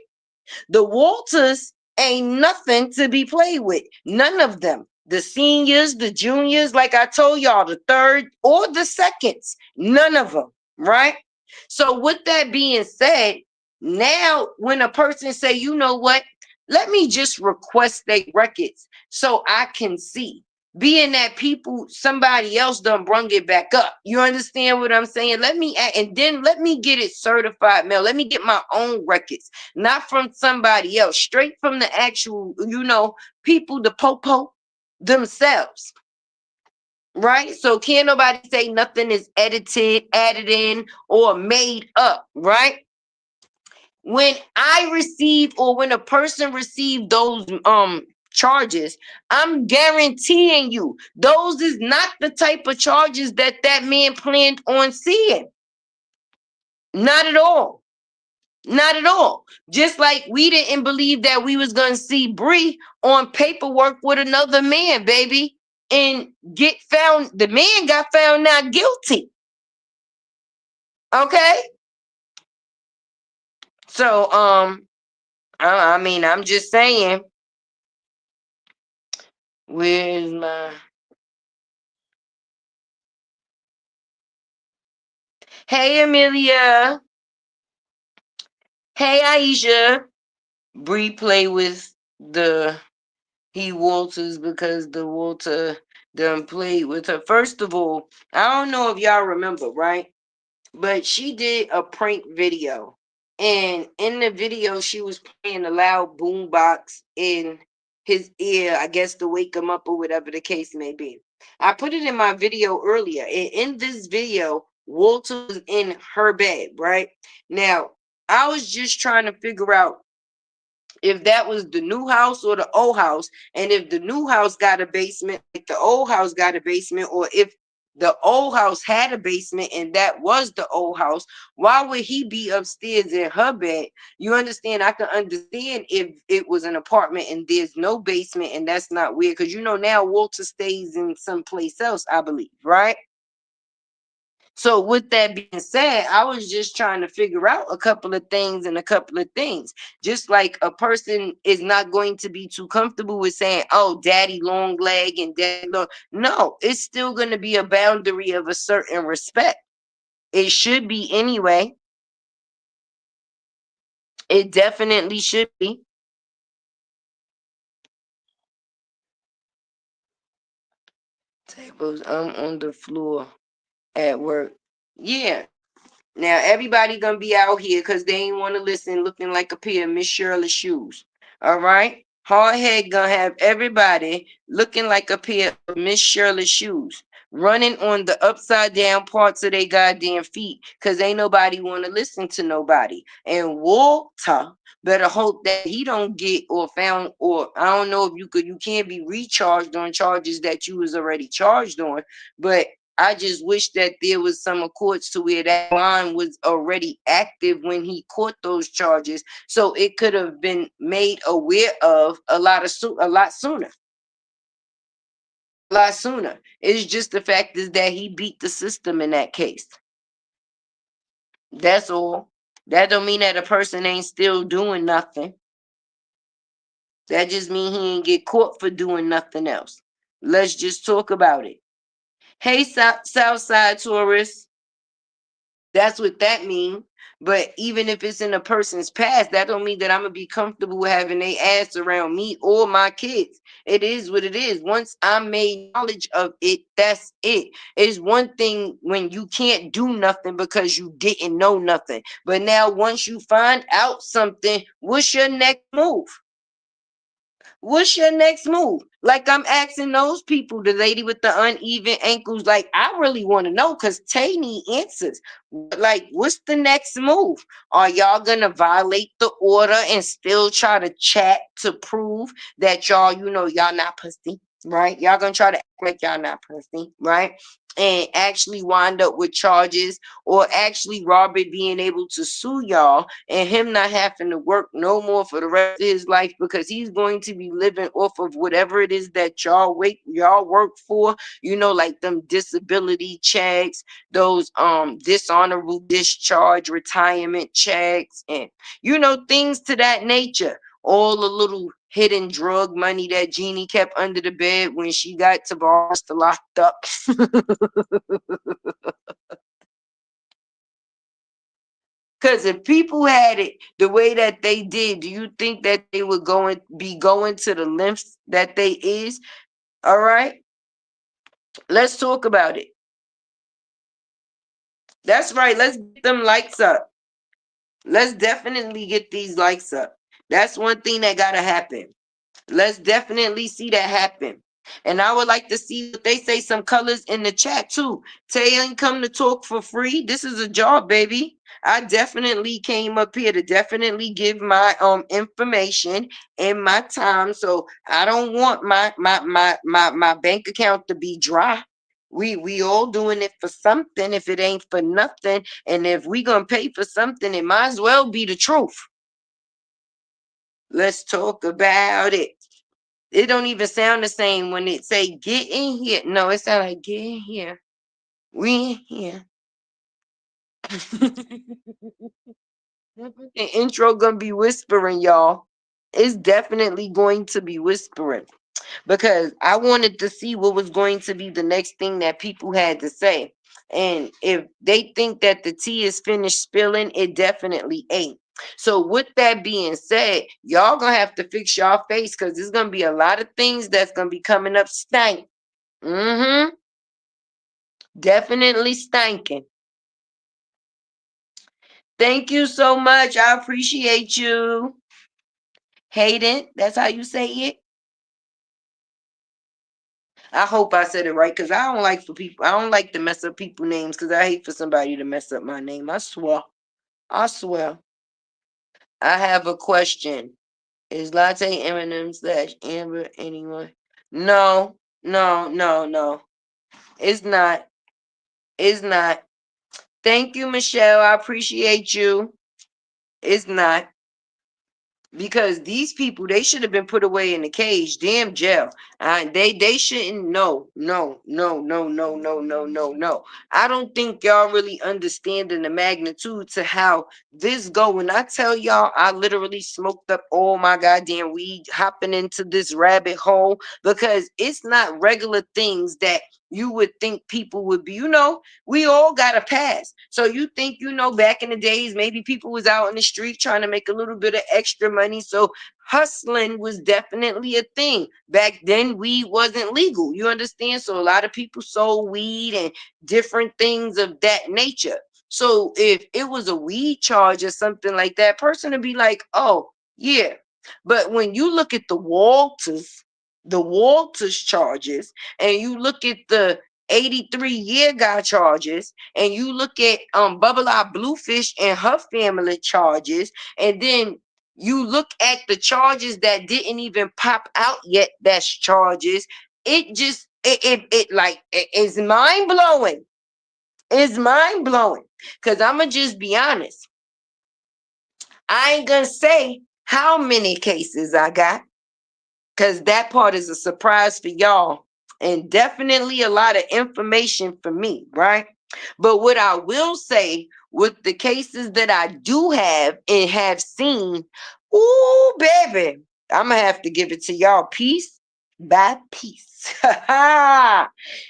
The Walters ain't nothing to be played with. None of them. The seniors, the juniors, like I told y'all, the third or the seconds. None of them. Right? So with that being said, now when a person say, you know what, let me just request their records so I can see. Being that somebody else done brung it back up. You understand what I'm saying? And then let me get it certified mail. Let me get my own records, not from somebody else, straight from the actual, people, the popo themselves. Right? So can't nobody say nothing is edited, added in, or made up, right? When I receive, or when a person received those charges, I'm guaranteeing you those is not the type of charges that man planned on seeing. Not at all. Not at all. Just like we didn't believe that we was gonna see Bree on paperwork with another man, baby, and get found. The man got found not guilty. Okay. So I mean, I'm just saying. Where's my? Hey, Amelia. Hey, Aisha. Bree play with the Walters because the Walter done played with her. First of all, I don't know if y'all remember, right? But she did a prank video. And in the video, she was playing a loud boombox in his ear, I guess to wake him up or whatever the case may be. I put it in my video earlier. And in this video, Walter was in her bed, right? Now, I was just trying to figure out if that was the new house or the old house, and if the new house got a basement, like the old house got a basement, or if the old house had a basement and that was the old house, why would he be upstairs in her bed? You understand? I can understand if it was an apartment and there's no basement and that's not weird, because now Walter stays in someplace else, I believe, right? So with that being said, I was just trying to figure out a couple of things and a couple of things. Just like a person is not going to be too comfortable with saying, "Oh, daddy long leg and daddy long." No, it's still going to be a boundary of a certain respect. It should be anyway. It definitely should be. Tables, I'm on the floor at work. Yeah. Now everybody gonna be out here because they ain't want to listen, looking like a pair of Miss Shirley shoes. All right, hardhead gonna have everybody looking like a pair of Miss Shirley shoes, running on the upside down parts of their goddamn feet because ain't nobody want to listen to nobody. And Walter better hope that he don't get or found, or I don't know if you can't be recharged on charges that you was already charged on, but I just wish that there was some accords to where that line was already active when he caught those charges, so it could have been made aware of a lot sooner. A lot sooner. It's just the fact is that he beat the system in that case. That's all. That don't mean that a person ain't still doing nothing. That just mean he ain't get caught for doing nothing else. Let's just talk about it. Hey, Southside tourists. That's what that means. But even if it's in a person's past, that don't mean that I'm gonna be comfortable with having they ass around me or my kids. It is what it is. Once I made knowledge of it, that's it. It's one thing when you can't do nothing because you didn't know nothing. But now once you find out something, what's your next move? What's your next move? Like I'm asking those people, the lady with the uneven ankles, like I really want to know because Tay need answers. Like, what's the next move? Are y'all gonna violate the order and still try to chat to prove that y'all not pussy, right? Y'all gonna try to act like y'all not pussy, right? And actually wind up with charges, or actually Robert being able to sue y'all and him not having to work no more for the rest of his life because he's going to be living off of whatever it is that y'all work for, like them disability checks, those dishonorable discharge retirement checks, and things to that nature. All the little hidden drug money that Jeannie kept under the bed when she got Tavares locked up. Because if people had it the way that they did, do you think that they would be going to the lengths that they is? All right, let's talk about it. That's right. Let's get them likes up. Let's definitely get these likes up. That's one thing that gotta happen. Let's definitely see that happen. And I would like to see what they say, some colors in the chat too. Tay ain't come to talk for free. This is a job, baby. I definitely came up here to definitely give my information and my time. So I don't want my bank account to be dry. We all doing it for something. If it ain't for nothing, and if we gonna pay for something, it might as well be the truth. Let's talk about it. It don't even sound the same when it say get in here. No, it sound like get in here. We in here. The intro gonna be whispering, y'all. It's definitely going to be whispering because I wanted to see what was going to be the next thing that people had to say. And if they think that the tea is finished spilling, it definitely ain't. So with that being said, y'all gonna have to fix y'all face because there's gonna be a lot of things that's gonna be coming up stank. Mm-hmm. Definitely stanking. Thank you so much. I appreciate you. Hayden, that's how you say it. I hope I said it right because I don't like to mess up people names because I hate for somebody to mess up my name. I swear. I swear. I have a question. Is Latte Eminem slash Amber anyone? No, no, no, no. It's not. It's not. Thank you, Michelle. I appreciate you. It's not. because these people, they should have been put away in a cage, damn jail. They shouldn't. No. I don't think y'all really understanding the magnitude to how this go. When I tell y'all, I literally smoked up all my goddamn weed hopping into this rabbit hole, because it's not regular things that you would think people would be. We all got a past. So you think, back in the days, maybe people was out in the street trying to make a little bit of extra money. So hustling was definitely a thing. Back then, weed wasn't legal. You understand? So a lot of people sold weed and different things of that nature. So if it was a weed charge or something like that, person would be like, oh, yeah. But when you look at the Walters charges, and you look at the 83-year guy charges, and you look at Bubble Eye Bluefish and her family charges, and then you look at the charges that didn't even pop out yet, that's charges. It just it is mind blowing. It's mind blowing. Cause I'ma just be honest. I ain't gonna say how many cases I got, because that part is a surprise for y'all, and definitely a lot of information for me, right? But what I will say, with the cases that I do have and have seen, ooh, baby, I'm gonna have to give it to y'all piece by piece.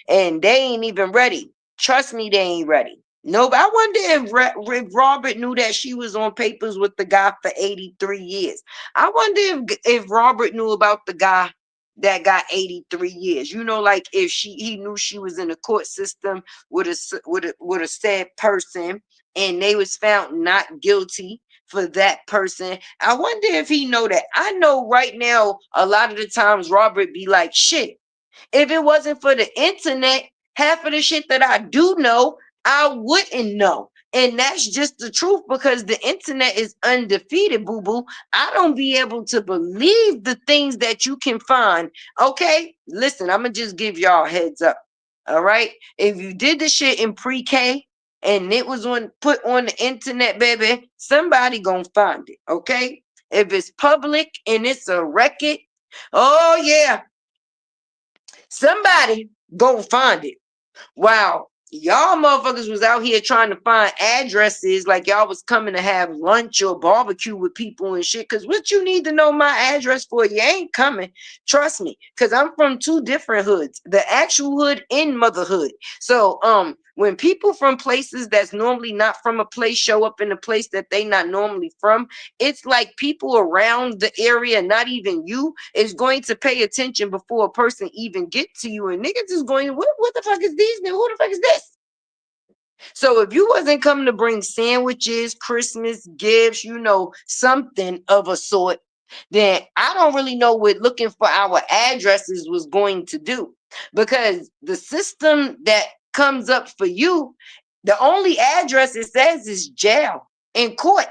And they ain't even ready. Trust me, they ain't ready. Nope. I wonder if Robert knew that she was on papers with the guy for 83 years. I wonder if Robert knew about the guy that got 83 years. Like if he knew she was in the court system with a said person, and they was found not guilty for that person. I wonder if he know that. I know right now a lot of the times Robert be like, shit, if it wasn't for the internet, half of the shit that I do know, I wouldn't know. And that's just the truth, because the internet is undefeated, boo boo. I don't be able to believe the things that you can find. Okay, listen, I'm gonna just give y'all a heads up. All right, if you did the shit in pre-K and it was put on the internet, baby, somebody gonna find it. Okay, if it's public and it's a record, oh yeah, somebody go find it. Wow. Y'all motherfuckers was out here trying to find addresses like y'all was coming to have lunch or barbecue with people and shit. Cause what you need to know my address for? You ain't coming. Trust me. Cause I'm from two different hoods. The actual hood in motherhood. So when people from places that's normally not from a place show up in a place that they not normally from, it's like people around the area, not even you, is going to pay attention before a person even get to you. And niggas is going, what the fuck is these? Who the fuck is this? So if you wasn't coming to bring sandwiches, Christmas gifts, something of a sort, then I don't really know what looking for our addresses was going to do. Because the system that comes up for you, the only address it says is jail and court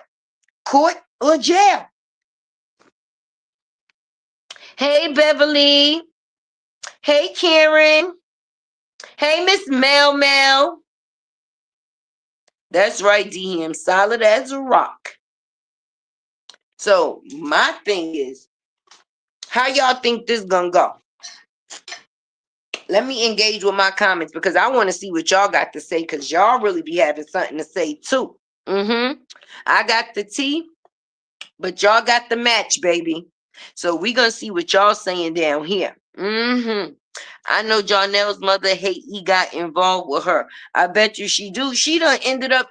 or jail. Hey, Beverly. Hey, Karen. Hey, Miss Mel Mel. That's right, DM. Solid as a rock. So my thing is, how y'all think this gonna go? Let me engage with my comments, because I want to see what y'all got to say, because y'all really be having something to say too. I got the tea, but y'all got the match, baby. So we gonna see what y'all saying down here. I know Jarnell's mother hate he got involved with her. I bet you she do. She done ended up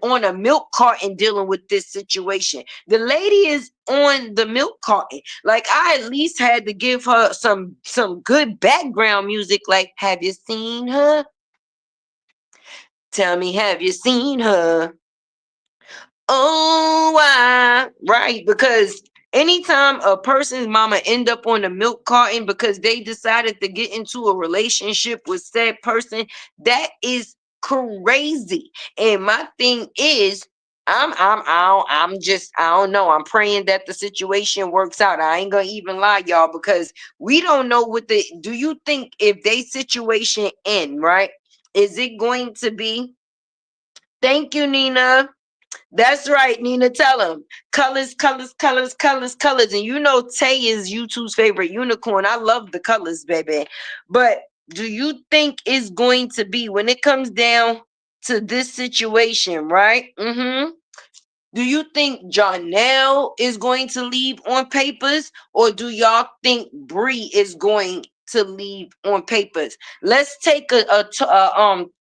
on a milk carton dealing with this situation. The lady is on the milk carton. Like, I at least had to give her some good background music. Like, have you seen her? Tell me, have you seen her? Oh, why? Right, because anytime a person's mama end up on a milk carton because they decided to get into a relationship with said person, that is crazy. And my thing is, I don't know. I'm praying that the situation works out. I ain't gonna even lie, y'all, because we don't know do you think if they situation end, right? Is it going to be, thank you, Nina. That's right, Nina. Tell him colors, colors, colors, colors, colors. And you know, Tay is YouTube's favorite unicorn. I love the colors, baby. But do you think it's going to be when it comes down to this situation, right? Do you think Jonelle is going to leave on papers, or do y'all think Bree is going to leave on papers? Let's take a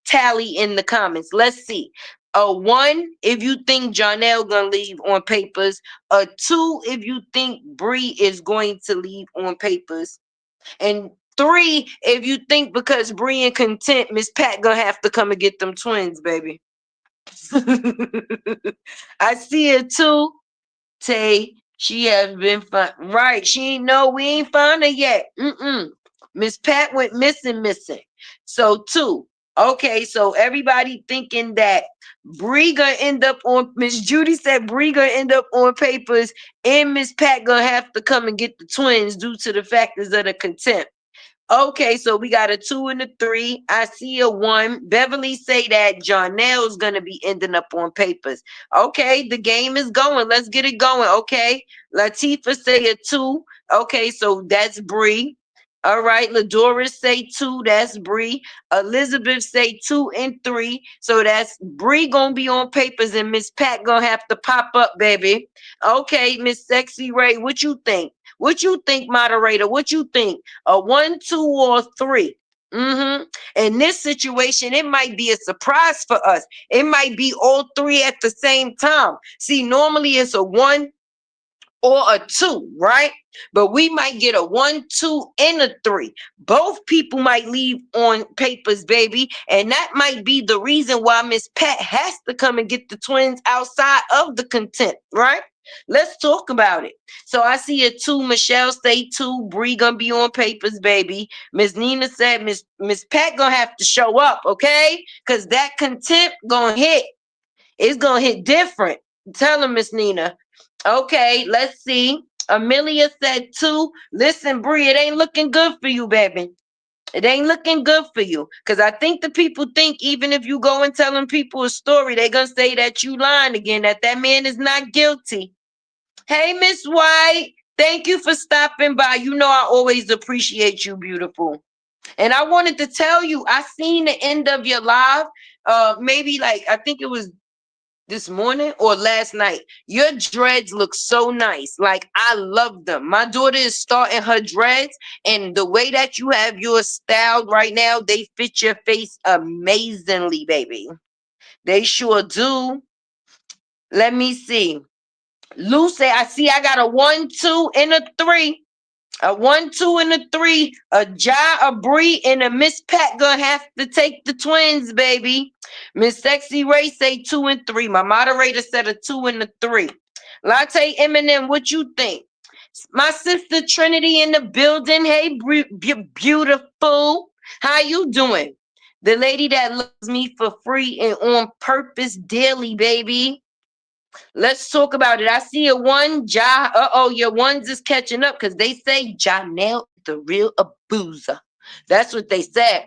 tally in the comments. Let's see. A one if you think Jonelle gonna leave on papers. A two if you think Bree is going to leave on papers. And three if you think because Bree and Content, Miss Pat gonna have to come and get them twins, baby. I see it too. Tay, she has been fun. Right. She ain't know we ain't found her yet. Miss Pat went missing. So two. Okay, so everybody thinking that Bree gonna end up on Miss Judy said Bree gonna end up on papers and Miss Pat gonna have to come and get the twins due to the factors of the contempt. Okay, so we got a 2 and a 3. I see a 1. Beverly say that Jonelle's gonna be ending up on papers. Okay, the game is going. Let's get it going. Okay, Latifah say a 2. Okay, so that's Bree. All right, Ladora say 2. That's Bree. Elizabeth say 2 and 3. So that's Bree gonna be on papers, and Miss Pat gonna have to pop up, baby. Okay, Miss Sexy Ray, what you think? What you think, moderator? What you think? A 1, 2, or 3? In this situation, it might be a surprise for us. It might be all three at the same time. See, normally it's a 1 or a 2, right? But we might get a 1, 2, and a 3. Both people might leave on papers, baby. And that might be the reason why Miss Pat has to come and get the twins outside of the content, right? Let's talk about it. So I see a 2. Michelle say 2. Bree gonna be on papers, baby. Miss Nina said Miss Pat gonna have to show up, okay? Because that contempt gonna hit. It's gonna hit different. Tell her, Miss Nina. Okay, let's see. Amelia said 2. Listen, Bree, it ain't looking good for you, baby. It ain't looking good for you. Because I think the people think even if you go and telling people a story, they're going to say that you lying again, that man is not guilty. Hey, Miss White, thank you for stopping by. You know I always appreciate you, beautiful. And I wanted to tell you, I seen the end of your live. Maybe like, I think it was this morning or last night. Your dreads look so nice. Like, I love them. My daughter is starting her dreads, and the way that you have yours styled right now, they fit your face amazingly, baby. They sure do. Let me see. Lucy, I got a 1, 2, and a 3. A 1, 2, and a 3. A Ja, a Bree, and a Miss Pat gonna have to take the twins, baby. Miss Sexy Ray say 2 and 3. My moderator said a 2 and a 3. Latte Eminem, what you think? My sister Trinity in the building. Hey, beautiful. How you doing? The lady that loves me for free and on purpose daily, baby. Let's talk about it. I see a 1. Your ones is catching up because they say Jonelle is the real abuser. That's what they said.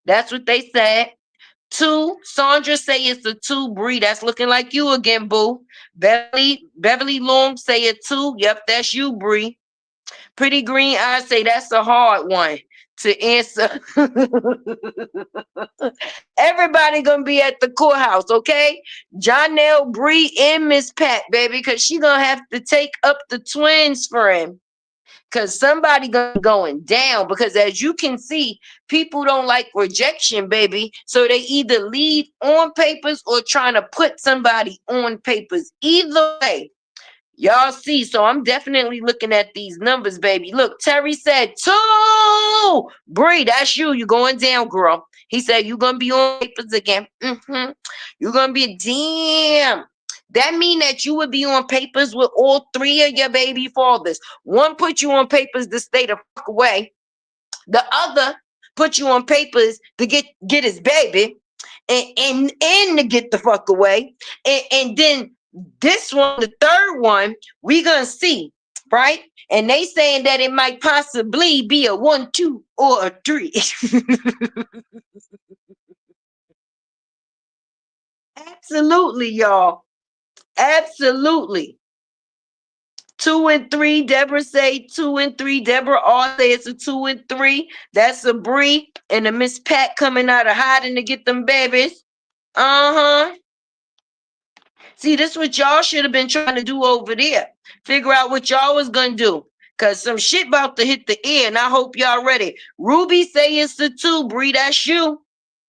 That's what they said. 2. Sandra say it's a 2. Bree, that's looking like you again, boo. Beverly Long say a 2. Yep, that's you, Bree. Pretty Green Eyes say that's a hard one to answer. Everybody gonna be at the courthouse, okay? Jonelle, Bree, and Miss Pat, baby, because she gonna have to take up the twins for him. Because somebody gonna be going down. Because as you can see, people don't like rejection, baby. So they either leave on papers or trying to put somebody on papers. Either way, y'all see, so I'm definitely looking at these numbers, baby. Look, Terry said 2. Bree, that's you. You going down, girl. He said you gonna be on papers again. You're gonna be damn. That mean that you would be on papers with all 3 of your baby fathers. One put you on papers to stay the fuck away. The other put you on papers to get his baby, and to get the fuck away. And then this one, the third one, we gonna see, right? And they saying that it might possibly be a 1, 2, or a 3. Absolutely, y'all. Absolutely. 2 and 3. Deborah say 2 and 3. Deborah all say it's a 2 and 3. That's a Bree and a Miss Pat coming out of hiding to get them babies. Uh-huh. See, this what y'all should have been trying to do over there. Figure out what y'all was gonna do. Cause some shit about to hit the air, and I hope y'all ready. Ruby say it's the 2, Bree. That's you.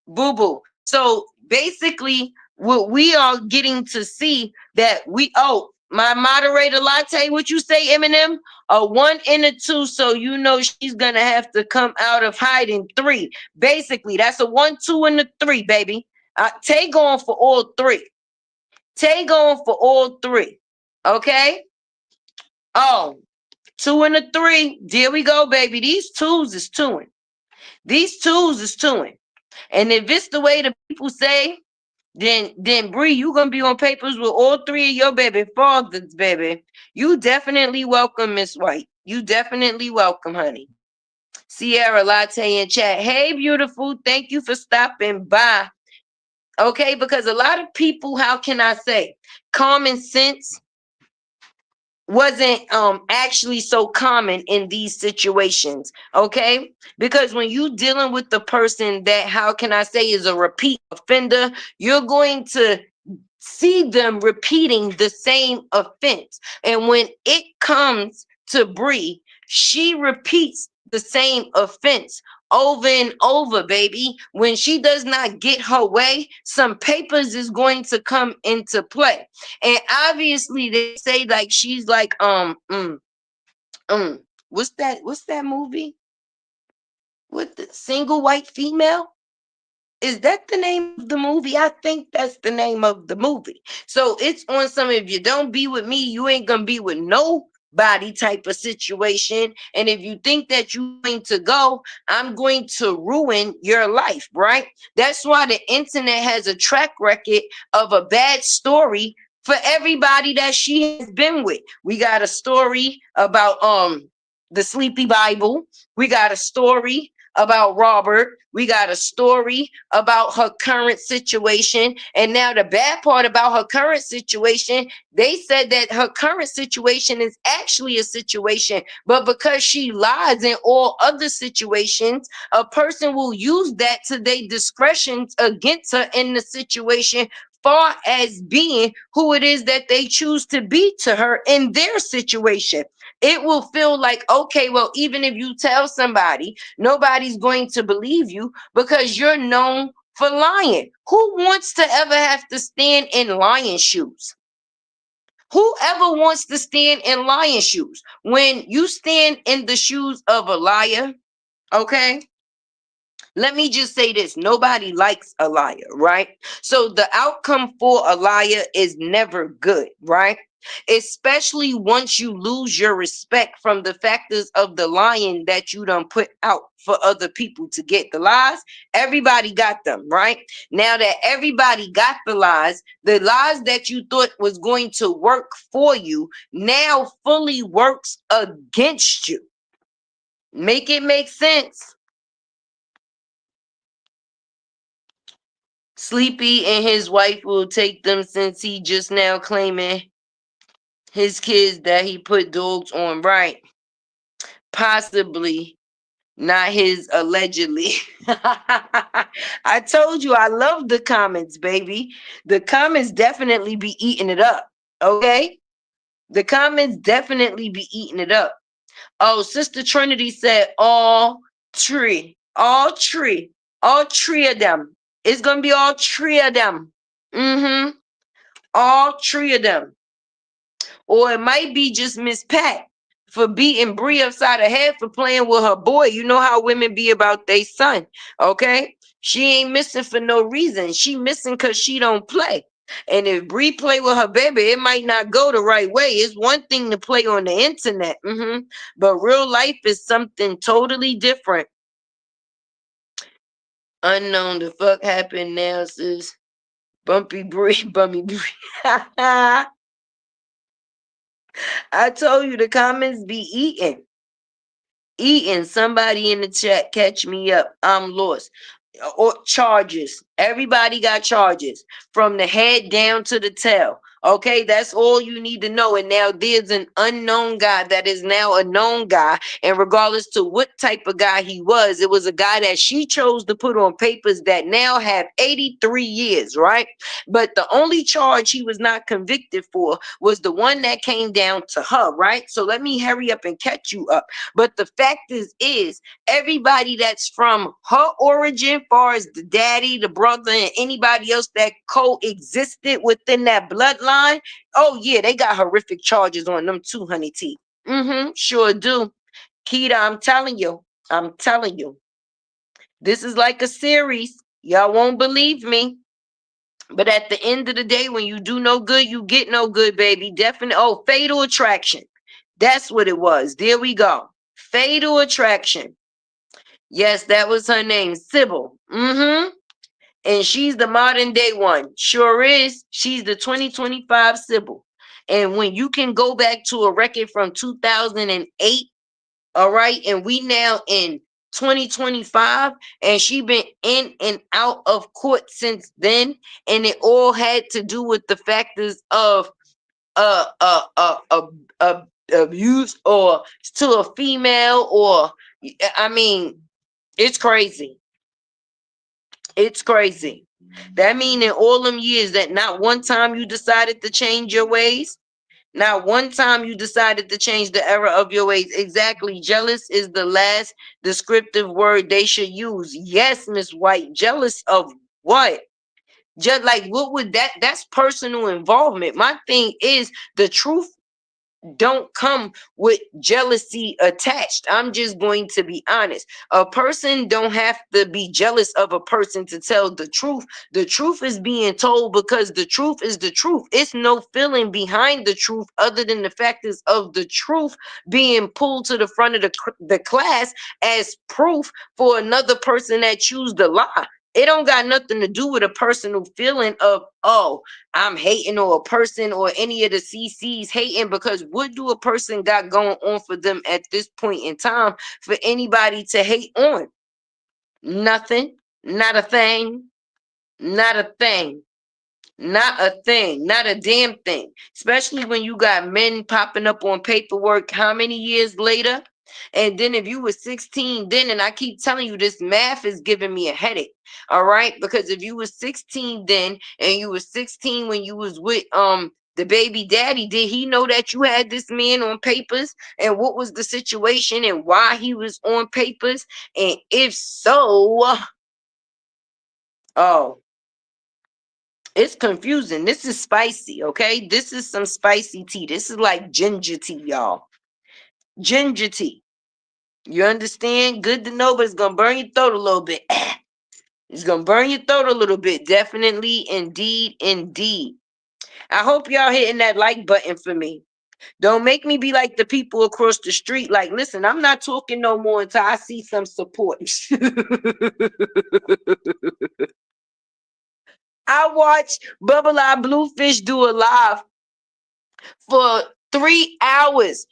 Boo boo. So basically, what we are getting to see that my moderator latte, what you say, Eminem? A 1 and a 2, so you know she's gonna have to come out of hiding 3. Basically, that's a 1, 2, and a 3, baby. Tay going for all 3. Tay going for all 3. Okay? Oh, 2 and a 3. There we go, baby. These twos is twoing. These twos is twoing. And if it's the way the people say, then Bree, you gonna be on papers with all 3 of your baby fathers, baby. You definitely welcome, Miss White. You definitely welcome, honey. Sierra Latte in chat. Hey, beautiful. Thank you for stopping by. Okay, because a lot of people, how can I say, common sense wasn't actually so common in these situations. Okay, because when you dealing with the person that, how can I say, is a repeat offender, you're going to see them repeating the same offense. And when it comes to Bree, she repeats the same offense over and over, baby. When she does not get her way, some papers is going to come into play. And obviously they say like she's like what's that movie with the single white female? Is that the name of the movie? I think that's the name of the movie. So it's on some, if you don't be with me, you ain't gonna be with nobody type of situation. And if you think that you're going to go, I'm going to ruin your life, right? That's why the internet has a track record of a bad story for everybody that she has been with. We got a story about the Sleepy Bible. We got a story about Robert. We got a story about her current situation. And now the bad part about her current situation, they said that her current situation is actually a situation, but because she lies in all other situations, a person will use that to their discretion against her in the situation, far as being who it is that they choose to be to her in their situation. It will feel like, okay, well, even if you tell somebody, nobody's going to believe you because you're known for lying. Who wants to ever have to stand in lion shoes? Whoever wants to stand in lion shoes? When you stand in the shoes of a liar, okay? Let me just say this. Nobody likes a liar, right? So the outcome for a liar is never good, right? Especially once you lose your respect from the factors of the lying that you done put out for other people to get the lies. Everybody got them, right? Now that everybody got the lies that you thought was going to work for you now fully works against you. Make it make sense. Sleepy and his wife will take them since he just now claiming his kids that he put dogs on, right? Possibly, not his allegedly. I told you I love the comments, baby. The comments definitely be eating it up, okay? The comments definitely be eating it up. Oh, Sister Trinity said all three of them. It's gonna be all 3 of them. Mm-hmm. All 3 of them. Or it might be just Miss Pat for beating Bree upside the head for playing with her boy. You know how women be about their son, okay? She ain't missing for no reason. She missing because she don't play. And if Bree play with her baby, it might not go the right way. It's one thing to play on the internet, but real life is something totally different. Unknown, the fuck happened now, sis? Bumpy Bree, Bummy Bree. I told you the comments be eating. Somebody in the chat, catch me up. I'm lost. Or charges. Everybody got charges from the head down to the tail. Okay, that's all you need to know. And now there's an unknown guy that is now a known guy. And regardless to what type of guy he was, it was a guy that she chose to put on papers that now have 83 years, right? But the only charge he was not convicted for was the one that came down to her, right? So let me hurry up and catch you up. But the fact is everybody that's from her origin, far as the daddy, the brother, and anybody else that coexisted within that bloodline, oh yeah, they got horrific charges on them too, honey T. Sure do. Keita, I'm telling you, this is like a series. Y'all won't believe me. But at the end of the day, when you do no good, you get no good, baby. Definitely. Oh, fatal attraction. That's what it was. There we go. Fatal attraction. Yes, that was her name, Sybil. And she's the modern day one. Sure is. She's the 2025 Sybil. And when you can go back to a record from 2008, all right, and we now in 2025, and she been in and out of court since then, and it all had to do with the factors of uh uh uh, uh, uh abuse or to a female, or I mean, it's crazy. It's crazy. That mean in all them years that not one time you decided to change your ways. Not one time you decided to change the era of your ways. Exactly. Jealous is the last descriptive word they should use. Yes, Miss White. Jealous of what? Just like what would that's personal involvement. My thing is the truth don't come with jealousy attached. I'm just going to be honest. A person don't have to be jealous of a person to tell the truth. The truth is being told because the truth is the truth. It's no feeling behind the truth other than the factors of the truth being pulled to the front of the class as proof for another person that choose the lie. It don't got nothing to do with a personal feeling of, oh, I'm hating, or a person or any of the CCs hating, because what do a person got going on for them at this point in time for anybody to hate on? Nothing, not a thing, not a thing. Not a thing, not a damn thing. Especially when you got men popping up on paperwork how many years later? And then if you were 16 then, and I keep telling you, this math is giving me a headache. All right. Because if you were 16 then and you were 16 when you was with the baby daddy, did he know that you had this man on papers? And what was the situation and why he was on papers? And if so, oh, it's confusing. This is spicy, okay? This is some spicy tea. This is like ginger tea, y'all. Ginger tea. You understand? Good to know, but it's gonna burn your throat a little bit. It's gonna burn your throat a little bit. Definitely, indeed, indeed. I hope y'all hitting that like button for me. Don't make me be like the people across the street. Like, listen, I'm not talking no more until I see some support. I watched Bubble Eye Bluefish do a live for 3 hours.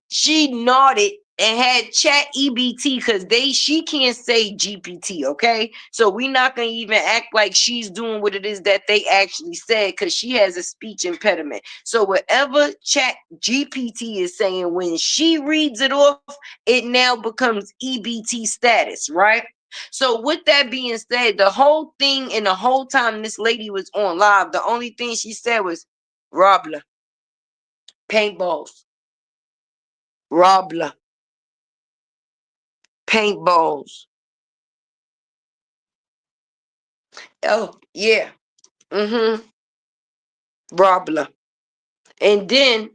She nodded and had chat EBT because she can't say GPT, okay? So we not gonna even act like she's doing what it is that they actually said, because she has a speech impediment. So whatever chat GPT is saying, when she reads it off, it now becomes EBT status, right? So with that being said, the whole thing and the whole time this lady was on live, the only thing she said was Robla, paintballs, Robla, paintballs. Oh, yeah. Robla. And then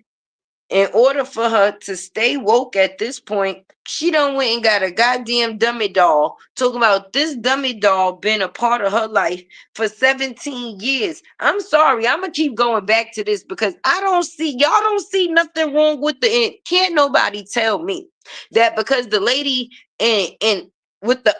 in order for her to stay woke at this point, she done went and got a goddamn dummy doll. Talking about this dummy doll been a part of her life for 17 years. I'm sorry, I'm gonna keep going back to this because y'all don't see nothing wrong with can't nobody tell me that because the lady and with the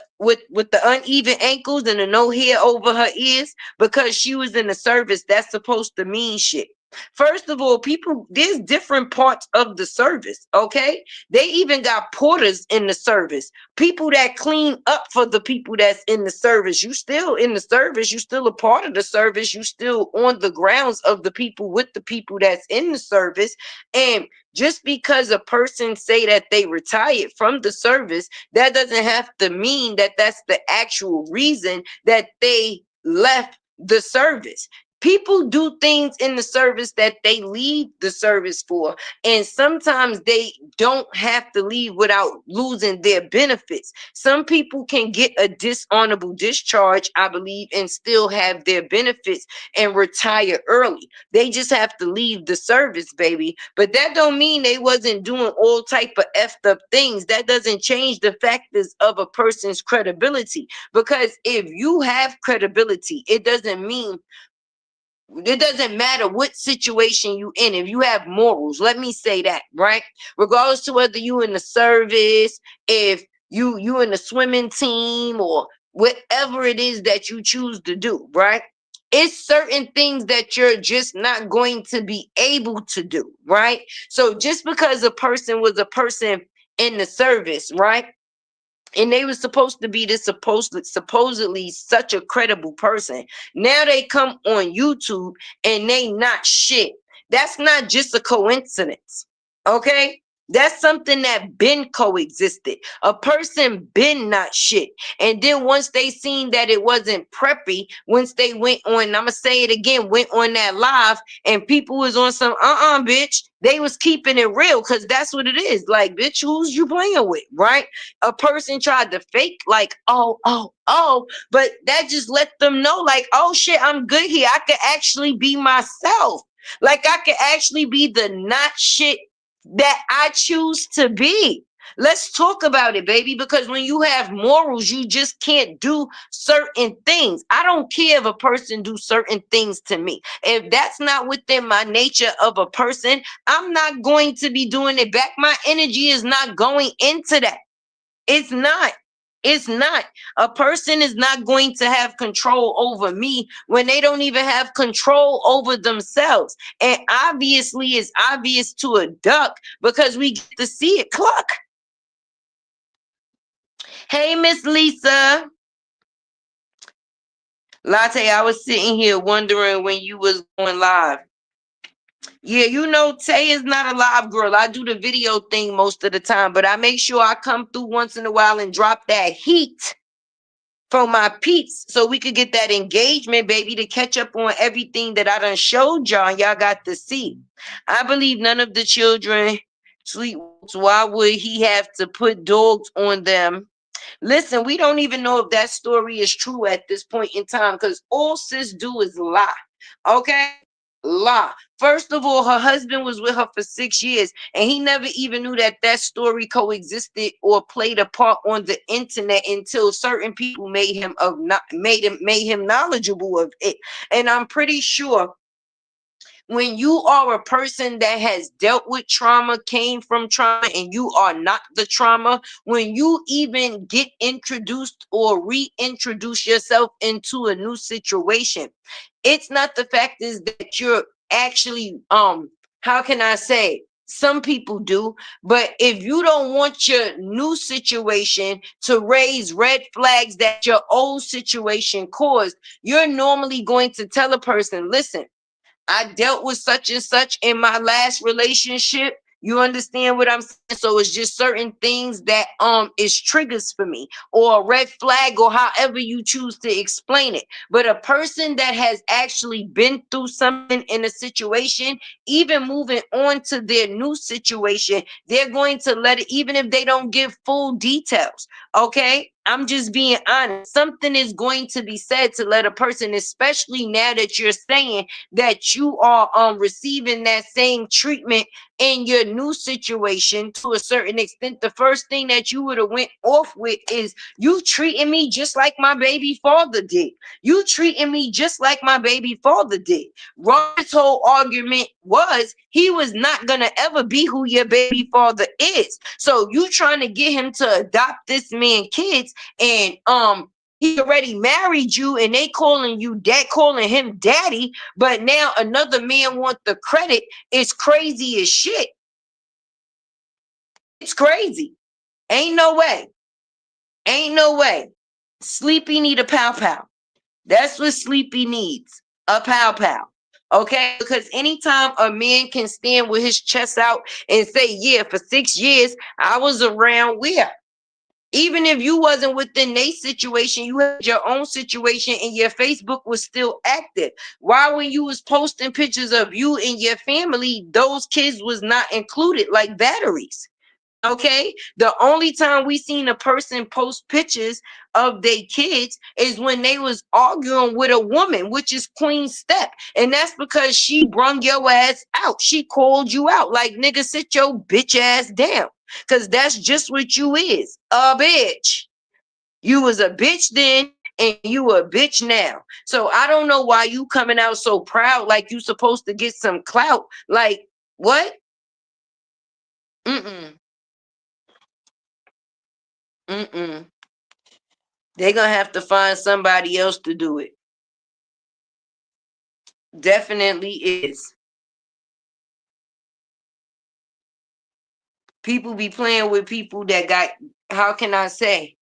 uneven ankles and the no hair over her ears, because she was in the service, that's supposed to mean shit. First of all, people, there's different parts of the service, okay? They even got porters in the service, people that clean up for the people that's in the service. You still in the service, you still a part of the service, you still on the grounds of the people with the people that's in the service. And just because a person say that they retired from the service, that doesn't have to mean that that's the actual reason that they left the service. People do things in the service that they leave the service for, and sometimes they don't have to leave without losing their benefits. Some people can get a dishonorable discharge, I believe, and still have their benefits and retire early. They just have to leave the service, baby. But that don't mean they wasn't doing all type of effed up things. That doesn't change the factors of a person's credibility, because if you have credibility, it doesn't matter what situation you in. If you have morals, let me say that, right? Regardless to whether you in the service, if you in the swimming team, or whatever it is that you choose to do, right? It's certain things that you're just not going to be able to do, right? So just because a person was a person in the service, right, and they were supposed to be this supposedly such a credible person, now they come on YouTube and they not shit. That's not just a coincidence, okay? That's something that been coexisted. A person been not shit. And then once they seen that it wasn't preppy, once they went on, I'm gonna say it again, went on that live, and people was on some bitch. They was keeping it real, because that's what it is. Like, bitch, who's you playing with, right? A person tried to fake, like, oh, but that just let them know, like, oh shit, I'm good here. I could actually be myself. Like, I could actually be the not shit that I choose to be. Let's talk about it, baby, because when you have morals, you just can't do certain things. I don't care if a person do certain things to me. If that's not within my nature of a person, I'm not going to be doing it back. My energy is not going into that. It's not. It's not. A person is not going to have control over me when they don't even have control over themselves. And obviously, it's obvious to a duck because we get to see it. Cluck. Hey, Miss Lisa. Latte, I was sitting here wondering when you was going live. Yeah, you know, Tay is not a live girl. I do the video thing most of the time, but I make sure I come through once in a while and drop that heat for my peeps so we could get that engagement, baby, to catch up on everything that I done showed y'all and y'all got to see. I believe none of the children sleep. Why would he have to put dogs on them? Listen, we don't even know if that story is true at this point in time, because all sis do is lie. Okay? Lie. First of all, her husband was with her for 6 years, and he never even knew that that story coexisted or played a part on the internet until certain people made him knowledgeable of it. And I'm pretty sure when you are a person that has dealt with trauma, came from trauma, and you are not the trauma, when you even get introduced or reintroduce yourself into a new situation, it's not the fact is that you're actually, how can I say, some people do, but if you don't want your new situation to raise red flags that your old situation caused, you're normally going to tell a person, listen, I dealt with such and such in my last relationship. You understand what I'm saying? So it's just certain things that is triggers for me, or a red flag, or however you choose to explain it. But a person that has actually been through something in a situation, even moving on to their new situation, they're going to let it, even if they don't give full details. Okay, I'm just being honest. Something is going to be said to let a person, especially now that you're saying that you are receiving that same treatment in your new situation to a certain extent. The first thing that you would have went off with is, you treating me just like my baby father did. You treating me just like my baby father did. Rob's whole argument was he was not gonna ever be who your baby father is. So you trying to get him to adopt this man kids, and He already married you and they calling you dad, calling him daddy, but now another man want the credit. It's crazy as shit. It's crazy. Ain't no way. Ain't no way. Sleepy need a pow pow. That's what Sleepy needs. A pow pow. Okay? Because anytime a man can stand with his chest out and say, yeah, for 6 years, I was around where? Even if you wasn't within their situation, you had your own situation and your Facebook was still active. Why when you was posting pictures of you and your family, those kids was not included like batteries? Okay, the only time we seen a person post pictures of their kids is when they was arguing with a woman, which is Queen Step, and that's because she brung your ass out. She called you out, like, nigga, sit your bitch ass down, cause that's just what you is, a bitch. You was a bitch then, and you a bitch now. So I don't know why you coming out so proud, like you supposed to get some clout. Like what? Mm-mm. Mm-mm. They're gonna have to find somebody else to do it. Definitely is. People be playing with people that got, how can I say,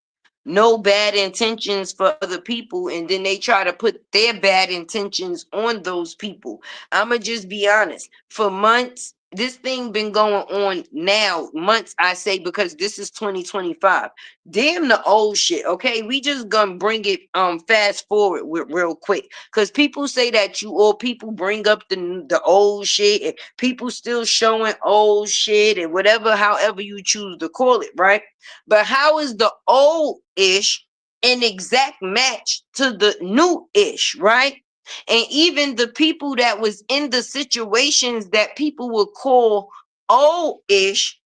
no bad intentions for other people, and then they try to put their bad intentions on those people. I'ma just be honest. For months, this thing been going on now, months I say, because this is 2025. Damn the old shit. Okay, we just gonna bring it fast forward with real quick, because people say that you, or people bring up the old shit, and people still showing old shit and whatever, however you choose to call it, right? But how is the old ish an exact match to the new ish, right? And even the people that was in the situations that people would call old ish,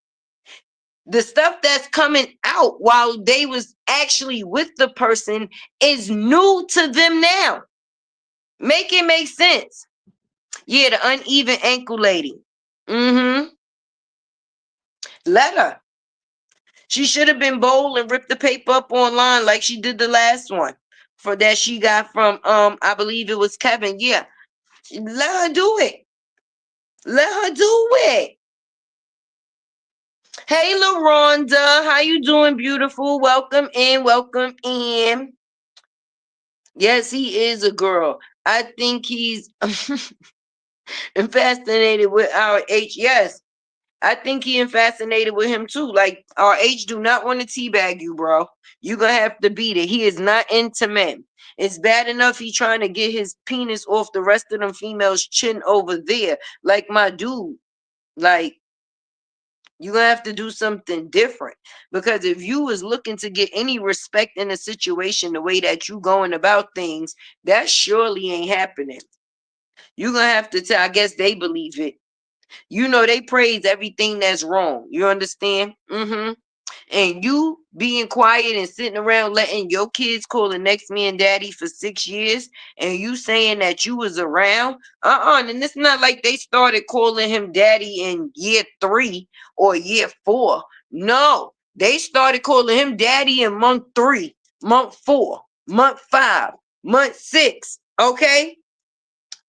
the stuff that's coming out while they was actually with the person is new to them now. Make it make sense. Yeah, the uneven ankle lady. Mm-hmm. Let her. She should have been bold and ripped the paper up online like she did the last one for that she got from I believe it was Kevin. Yeah. Let her do it. Let her do it. Hey LaRonda, how you doing, beautiful? Welcome in, welcome in. Yes, he is a girl. I think he's fascinated with our H. Yes, I think he fascinated with him too. Like, our H do not want to teabag you, bro. You gonna have to beat it. He is not into men. It's bad enough he trying to get his penis off the rest of them females' chin over there. Like my dude. Like, you gonna have to do something different. Because if you was looking to get any respect in a situation the way that you going about things, that surely ain't happening. You gonna have to tell, I guess they believe it. You know, they praise everything that's wrong. You understand? Mm-hmm. And you being quiet and sitting around letting your kids call the next man daddy for 6 years, and you saying that you was around, and it's not like they started calling him daddy in year 3 or year 4. No, they started calling him daddy in month 3, month 4, month 5, month 6. Okay,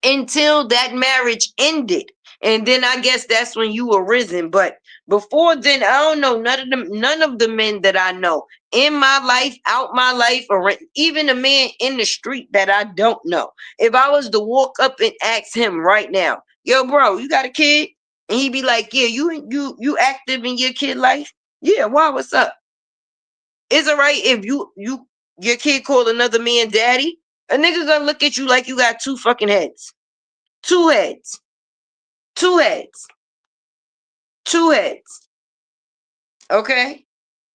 until that marriage ended. And then I guess that's when you were risen. But before then, I don't know none of the men that I know in my life, out my life, or even a man in the street that I don't know. If I was to walk up and ask him right now, yo, bro, you got a kid? And he'd be like, yeah, you active in your kid life? Yeah, why? What's up? Is it right if your kid called another man daddy? A nigga gonna look at you like you got two fucking heads. Two heads. Two heads. Two heads. Okay?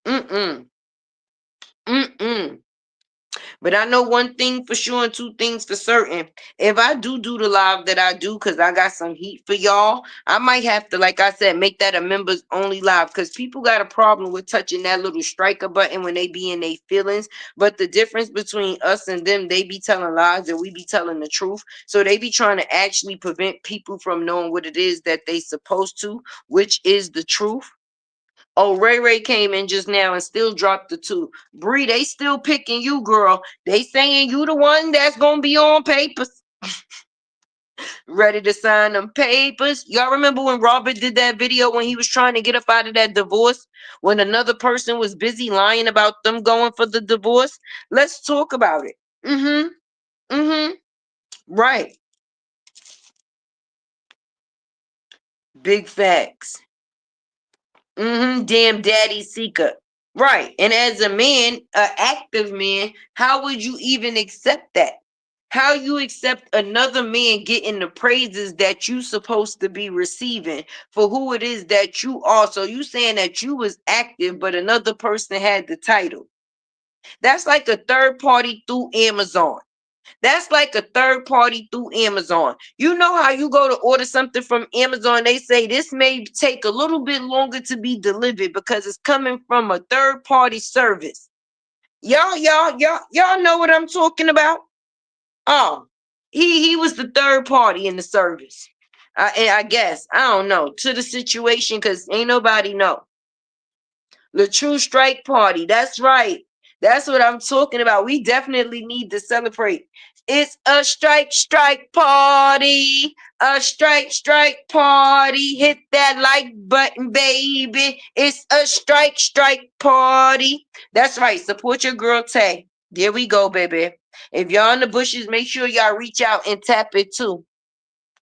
Mm-mm. Mm-mm. But I know one thing for sure and two things for certain. If I do the live that I do, because I got some heat for y'all, I might have to, like I said, make that a members only live, because people got a problem with touching that little striker button when they be in their feelings. But the difference between us and them, they be telling lies and we be telling the truth. So they be trying to actually prevent people from knowing what it is that they supposed to, which is the truth. Oh, Ray Ray came in just now and still dropped the 2. Bree, they still picking you, girl. They saying you the one that's gonna be on papers. Ready to sign them papers. Y'all remember when Robert did that video when he was trying to get up out of that divorce? When another person was busy lying about them going for the divorce? Let's talk about it. Mm-hmm. Mm-hmm. Right. Big facts. Mm-hmm. Damn daddy seeker. Right. And as a man, an active man, how would you even accept that? How you accept another man getting the praises that you supposed to be receiving for who it is that you are? So you saying that you was active, but another person had the title. That's like a third party through Amazon. That's like a third party through Amazon. You know how you go to order something from Amazon, they say this may take a little bit longer to be delivered because it's coming from a third party service. Y'all know what I'm talking about? Oh, he was the third party in the service. I guess. I don't know. To the situation, because ain't nobody know. The True Strike Party. That's right. That's what I'm talking about. We definitely need to celebrate. It's a strike party. A strike party. Hit that like button, baby. It's a strike party. That's right. Support your girl Tay. There we go, baby. If y'all in the bushes, make sure y'all reach out and tap it too.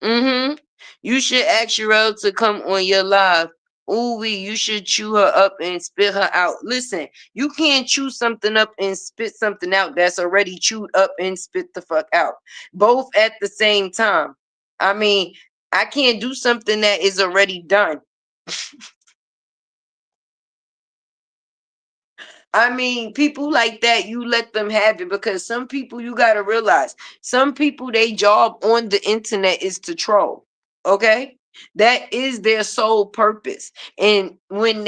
Mm-hmm. You should ask Sherelle to come on your live. Ooh, you should chew her up and spit her out. Listen, you can't chew something up and spit something out that's already chewed up and spit the fuck out. Both at the same time. I mean, I can't do something that is already done. I mean, people like that, you let them have it because some people you gotta realize, some people they job on the internet is to troll. Okay? That is their sole purpose. And when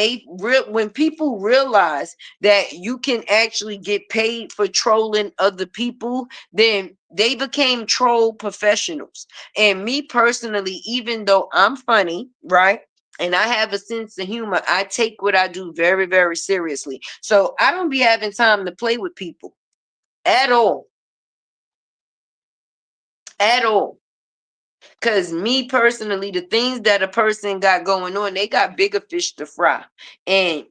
people realize that you can actually get paid for trolling other people, then they became troll professionals. And me personally, even though I'm funny, right? And I have a sense of humor, I take what I do very, very seriously. So I don't be having time to play with people at all. At all. Because me personally, the things that a person got going on, they got bigger fish to fry. And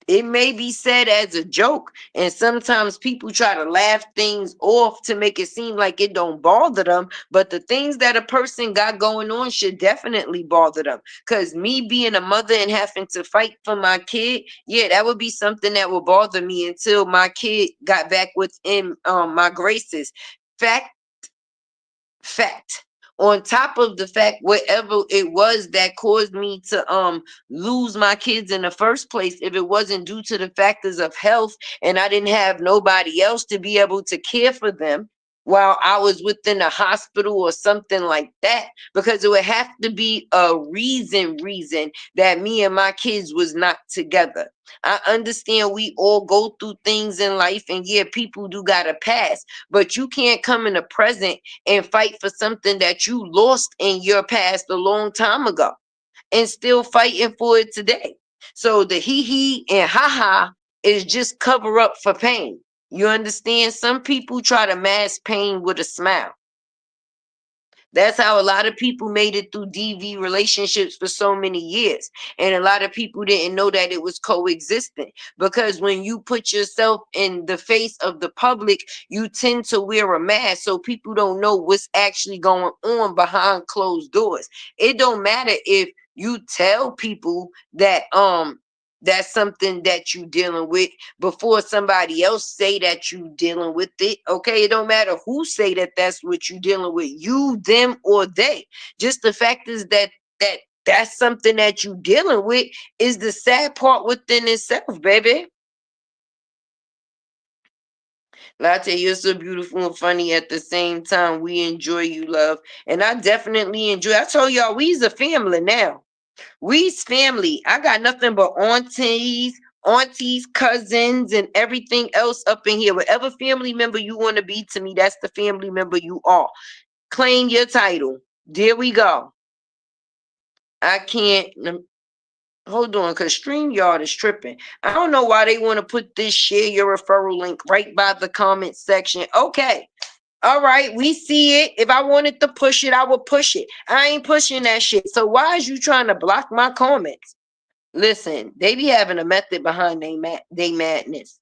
it may be said as a joke, and sometimes people try to laugh things off to make it seem like it don't bother them. But the things that a person got going on should definitely bother them. Because me being a mother and having to fight for my kid, yeah, that would be something that would bother me until my kid got back within my graces. Fact fact. On top of the fact, whatever it was that caused me to lose my kids in the first place, if it wasn't due to the factors of health and I didn't have nobody else to be able to care for them while I was within a hospital or something like that, because it would have to be a reason that me and my kids was not together. I understand we all go through things in life, and yeah, people do gotta pass, but you can't come in the present and fight for something that you lost in your past a long time ago and still fighting for it today. So the he and ha is just cover up for pain. You understand? Some people try to mask pain with a smile. That's how a lot of people made it through DV relationships for so many years. And a lot of people didn't know that it was coexisting. Because when you put yourself in the face of the public, you tend to wear a mask so people don't know what's actually going on behind closed doors. It don't matter if you tell people that that's something that you dealing with before somebody else say that you dealing with it. Okay, it don't matter who say that that's what you dealing with, you, them, or they. Just the fact is that's something that you dealing with is the sad part within itself, baby. Latte, you're so beautiful and funny at the same time. We enjoy you, love. And I definitely enjoy. I told y'all we's a family now. We's family. I got nothing but aunties, cousins, and everything else up in here. Whatever family member you want to be to me, that's the family member you are. Claim your title. There we go. I can't. Hold on, because StreamYard is tripping. I don't know why they want to put this share your referral link right by the comment section. Okay. All right, we see it. If I wanted to push it, I would push it. I ain't pushing that shit. So why is you trying to block my comments? Listen, they be having a method behind they madness.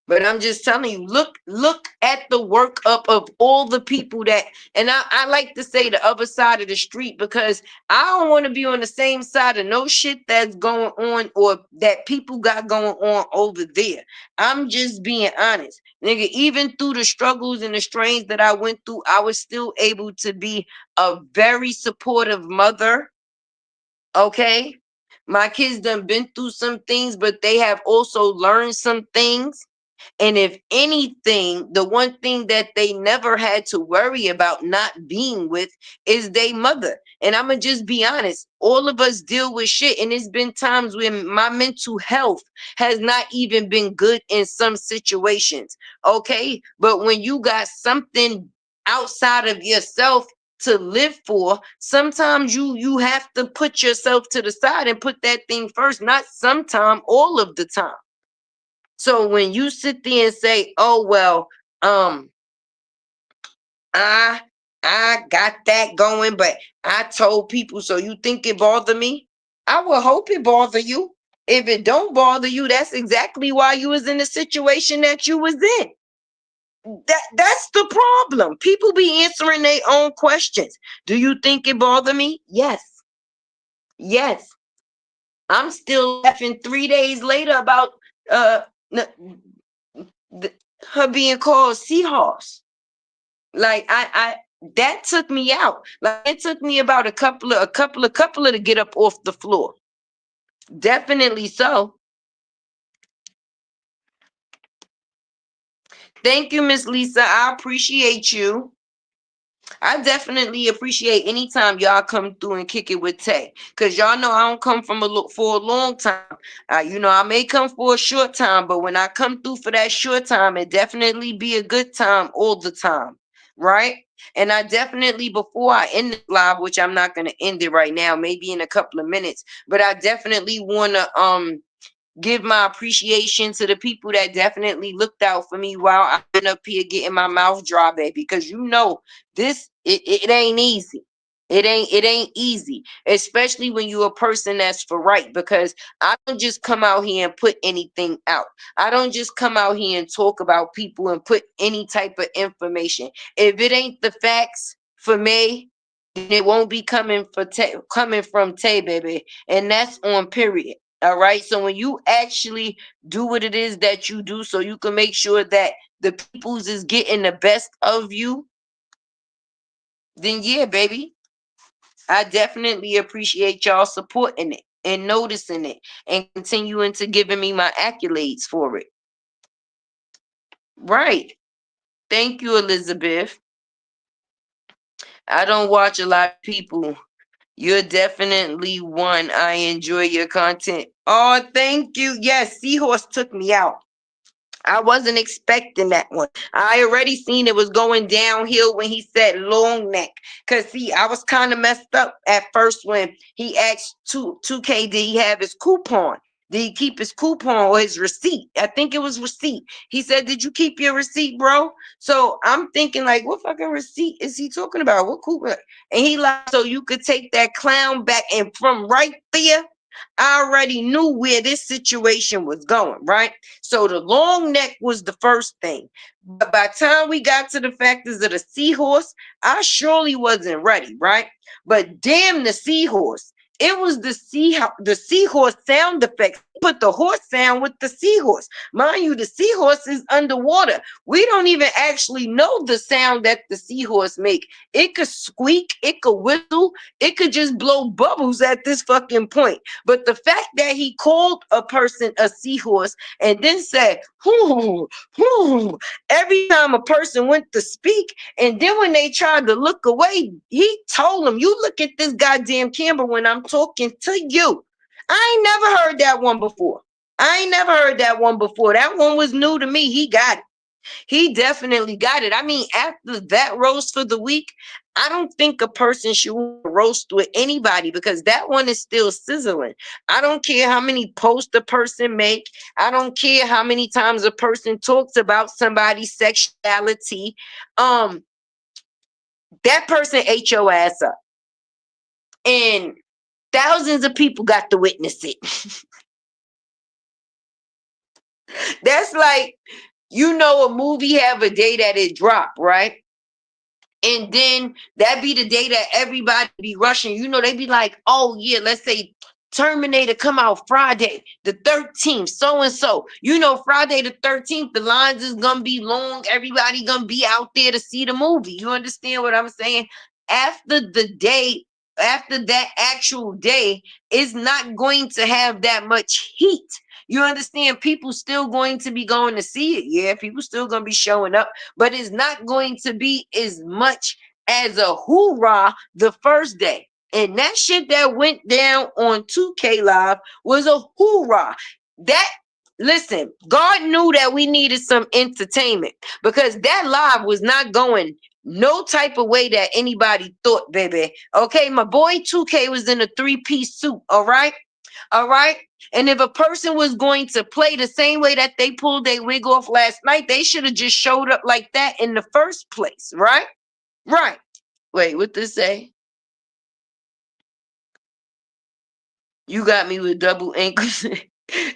But I'm just telling you, look at the work up of all the people that, and I like to say the other side of the street, because I don't want to be on the same side of no shit that's going on or that people got going on over there. I'm just being honest. Nigga, even through the struggles and the strains that I went through, I was still able to be a very supportive mother. Okay. My kids done been through some things, but they have also learned some things. And if anything, the one thing that they never had to worry about not being with is their mother. And I'm going to just be honest. All of us deal with shit. And it's been times when my mental health has not even been good in some situations. Okay. But when you got something outside of yourself to live for, sometimes you have to put yourself to the side and put that thing first, not sometime, all of the time. So when you sit there and say, "Oh well, um, I I got that going, but I told people, so you think it bothered me?" I will hope it bother you. If it don't bother you, that's exactly why you was in the situation that you was in. That's the problem. People be answering their own questions. Do you think it bothered me? Yes. Yes. I'm still laughing 3 days later about uh her being called seahorse. Like I that took me out. Like it took me about a couple of to get up off the floor. Definitely so. Thank you, Miss Lisa. I appreciate you. I definitely appreciate anytime y'all come through and kick it with Tay, cause y'all know I don't come from a look for a long time. I may come for a short time, but when I come through for that short time, it definitely be a good time all the time, right? And I definitely, before I end the live, which I'm not gonna end it right now, maybe in a couple of minutes, but I definitely wanna give my appreciation to the people that definitely looked out for me while I've been up here getting my mouth dry, baby. Because it ain't easy. It ain't easy, especially when you're a person that's for right. Because I don't just come out here and put anything out. I don't just come out here and talk about people and put any type of information. If it ain't the facts for me, then it won't be coming from Tay, baby. And that's on period. All right. So when you actually do what it is that you do, so you can make sure that the peoples is getting the best of you, then yeah, baby, I definitely appreciate y'all supporting it and noticing it and continuing to giving me my accolades for it. Right. Thank you, Elizabeth. I don't watch a lot of people. You're definitely one. I enjoy your content. Oh, thank you. Yes, Seahorse took me out. I wasn't expecting that one. I already seen it was going downhill when he said long neck. Cause see, I was kind of messed up at first when he asked 2K, did he have his coupon? Did he keep his coupon or his receipt? I think it was receipt. He said, "Did you keep your receipt, bro?" So I'm thinking, like, what fucking receipt is he talking about? What coupon? And he like, so you could take that clown back. And from right there, I already knew where this situation was going, right? So the long neck was the first thing. But by the time we got to the factors of the seahorse, I surely wasn't ready, right? But damn the seahorse. It was the seahorse sound effects. Put the horse sound with the seahorse. Mind you, the seahorse is underwater. We don't even actually know the sound that the seahorse make. It could squeak, it could whistle, it could just blow bubbles at this fucking point. But the fact that he called a person a seahorse and then said, whoo, whoo, every time a person went to speak, and then when they tried to look away, he told them, "You look at this goddamn camera when I'm talking to you." I ain't never heard that one before. That one was new to me. He got it. He definitely got it. I mean, after that roast for the week, I don't think a person should roast with anybody because that one is still sizzling. I don't care how many posts a person make. I don't care how many times a person talks about somebody's sexuality. Um, that person ate your ass up. And thousands of people got to witness it. That's like, a movie have a day that it dropped, right? And then that be the day that everybody be rushing. They be like, oh yeah, let's say Terminator come out Friday the 13th, so and so. Friday the 13th, the lines is gonna be long. Everybody gonna be out there to see the movie. You understand what I'm saying? After the day, after that actual day, is not going to have that much heat. You understand? People still going to be going to see it. Yeah, people still gonna be showing up, but it's not going to be as much as a hoorah the first day. And that shit that went down on 2K Live was a hoorah. That Listen, God knew that we needed some entertainment because that live was not going no type of way that anybody thought, baby. Okay, my boy 2K was in a three-piece suit, all right? All right. And if a person was going to play the same way that they pulled their wig off last night, they should have just showed up like that in the first place, right? Right. Wait, what this say? You got me with double ankles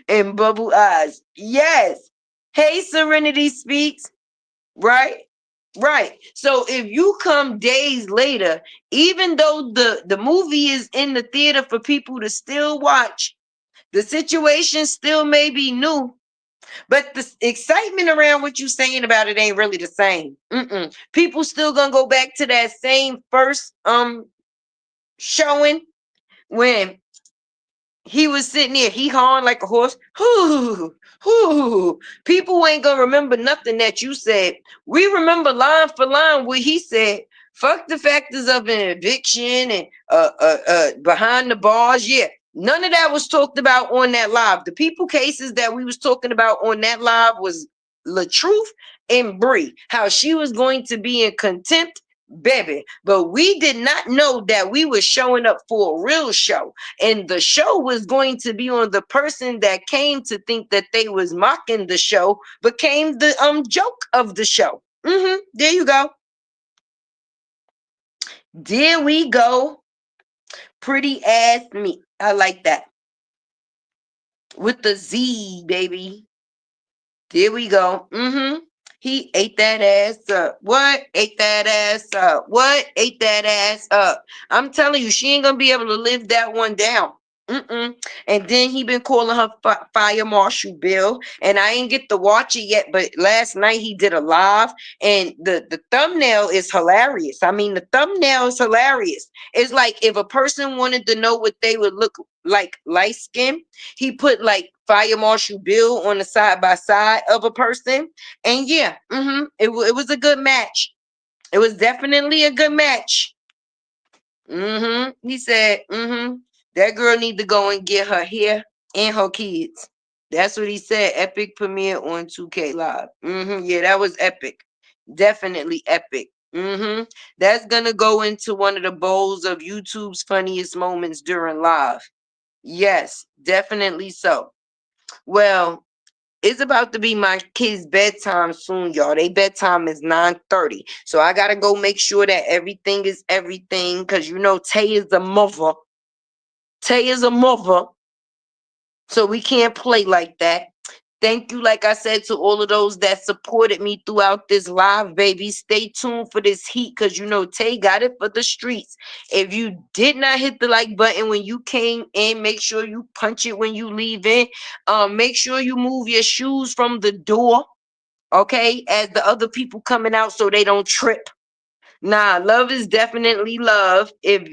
and bubble eyes. Yes. Hey, Serenity Speaks. Right? Right. So if you come days later, even though the movie is in the theater for people to still watch, the situation still may be new. But the excitement around what you're saying about it ain't really the same. People still gonna go back to that same first showing when he was sitting there, he hawing like a horse. Whoo, whoo. People ain't gonna remember nothing that you said. We remember line for line what he said. Fuck the factors of an eviction and behind the bars. Yeah, none of that was talked about on that live. The people cases that we was talking about on that live was LaTruth and Bree. How she was going to be in contempt, baby. But we did not know that we were showing up for a real show. And the show was going to be on the person that came to think that they was mocking the show, became the joke of the show. There you go. There we go. Pretty ass me. I like that. With the Z, baby. There we go. He ate that ass up. What? Ate that ass up. What? Ate that ass up. I'm telling you, she ain't gonna be able to live that one down. And then he been calling her Fire Marshal Bill, and I ain't get to watch it yet. But last night he did a live, and the thumbnail is hilarious. I mean, the thumbnail is hilarious. It's like if a person wanted to know what they would look like light skin, he put like Fire Marshal Bill on the side by side of a person, and yeah, it was a good match. It was definitely a good match. He said, that girl need to go and get her hair and her kids. That's what he said. Epic premiere on 2K Live. Yeah, that was epic. Definitely epic. That's gonna go into one of the bowls of YouTube's funniest moments during live. Yes, definitely so. Well, it's about to be my kids' bedtime soon, y'all. Their bedtime is 9:30. So I gotta go make sure that everything is everything. Cause Tay is a mother. Tay is a mother. So we can't play like that. Thank you, like I said, to all of those that supported me throughout this live, baby. Stay tuned for this heat because Tay got it for the streets. If you did not hit the like button when you came in, make sure you punch it when you leave in. Make sure you move your shoes from the door, okay, as the other people coming out so they don't trip. Nah, love is definitely love. If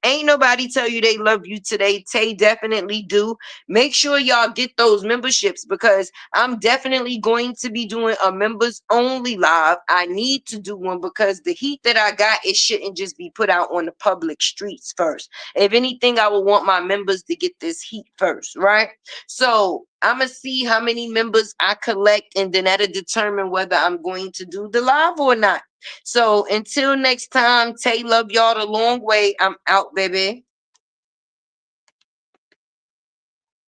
ain't nobody tell you they love you today, Tay definitely do. Make sure y'all get those memberships because I'm definitely going to be doing a members only live. I need to do one because the heat that I got, it shouldn't just be put out on the public streets first. If anything, I would want my members to get this heat first, right? So I'm gonna see how many members I collect, and then that'll determine whether I'm going to do the live or not. So until next time, Tay love y'all the long way. I'm out, baby.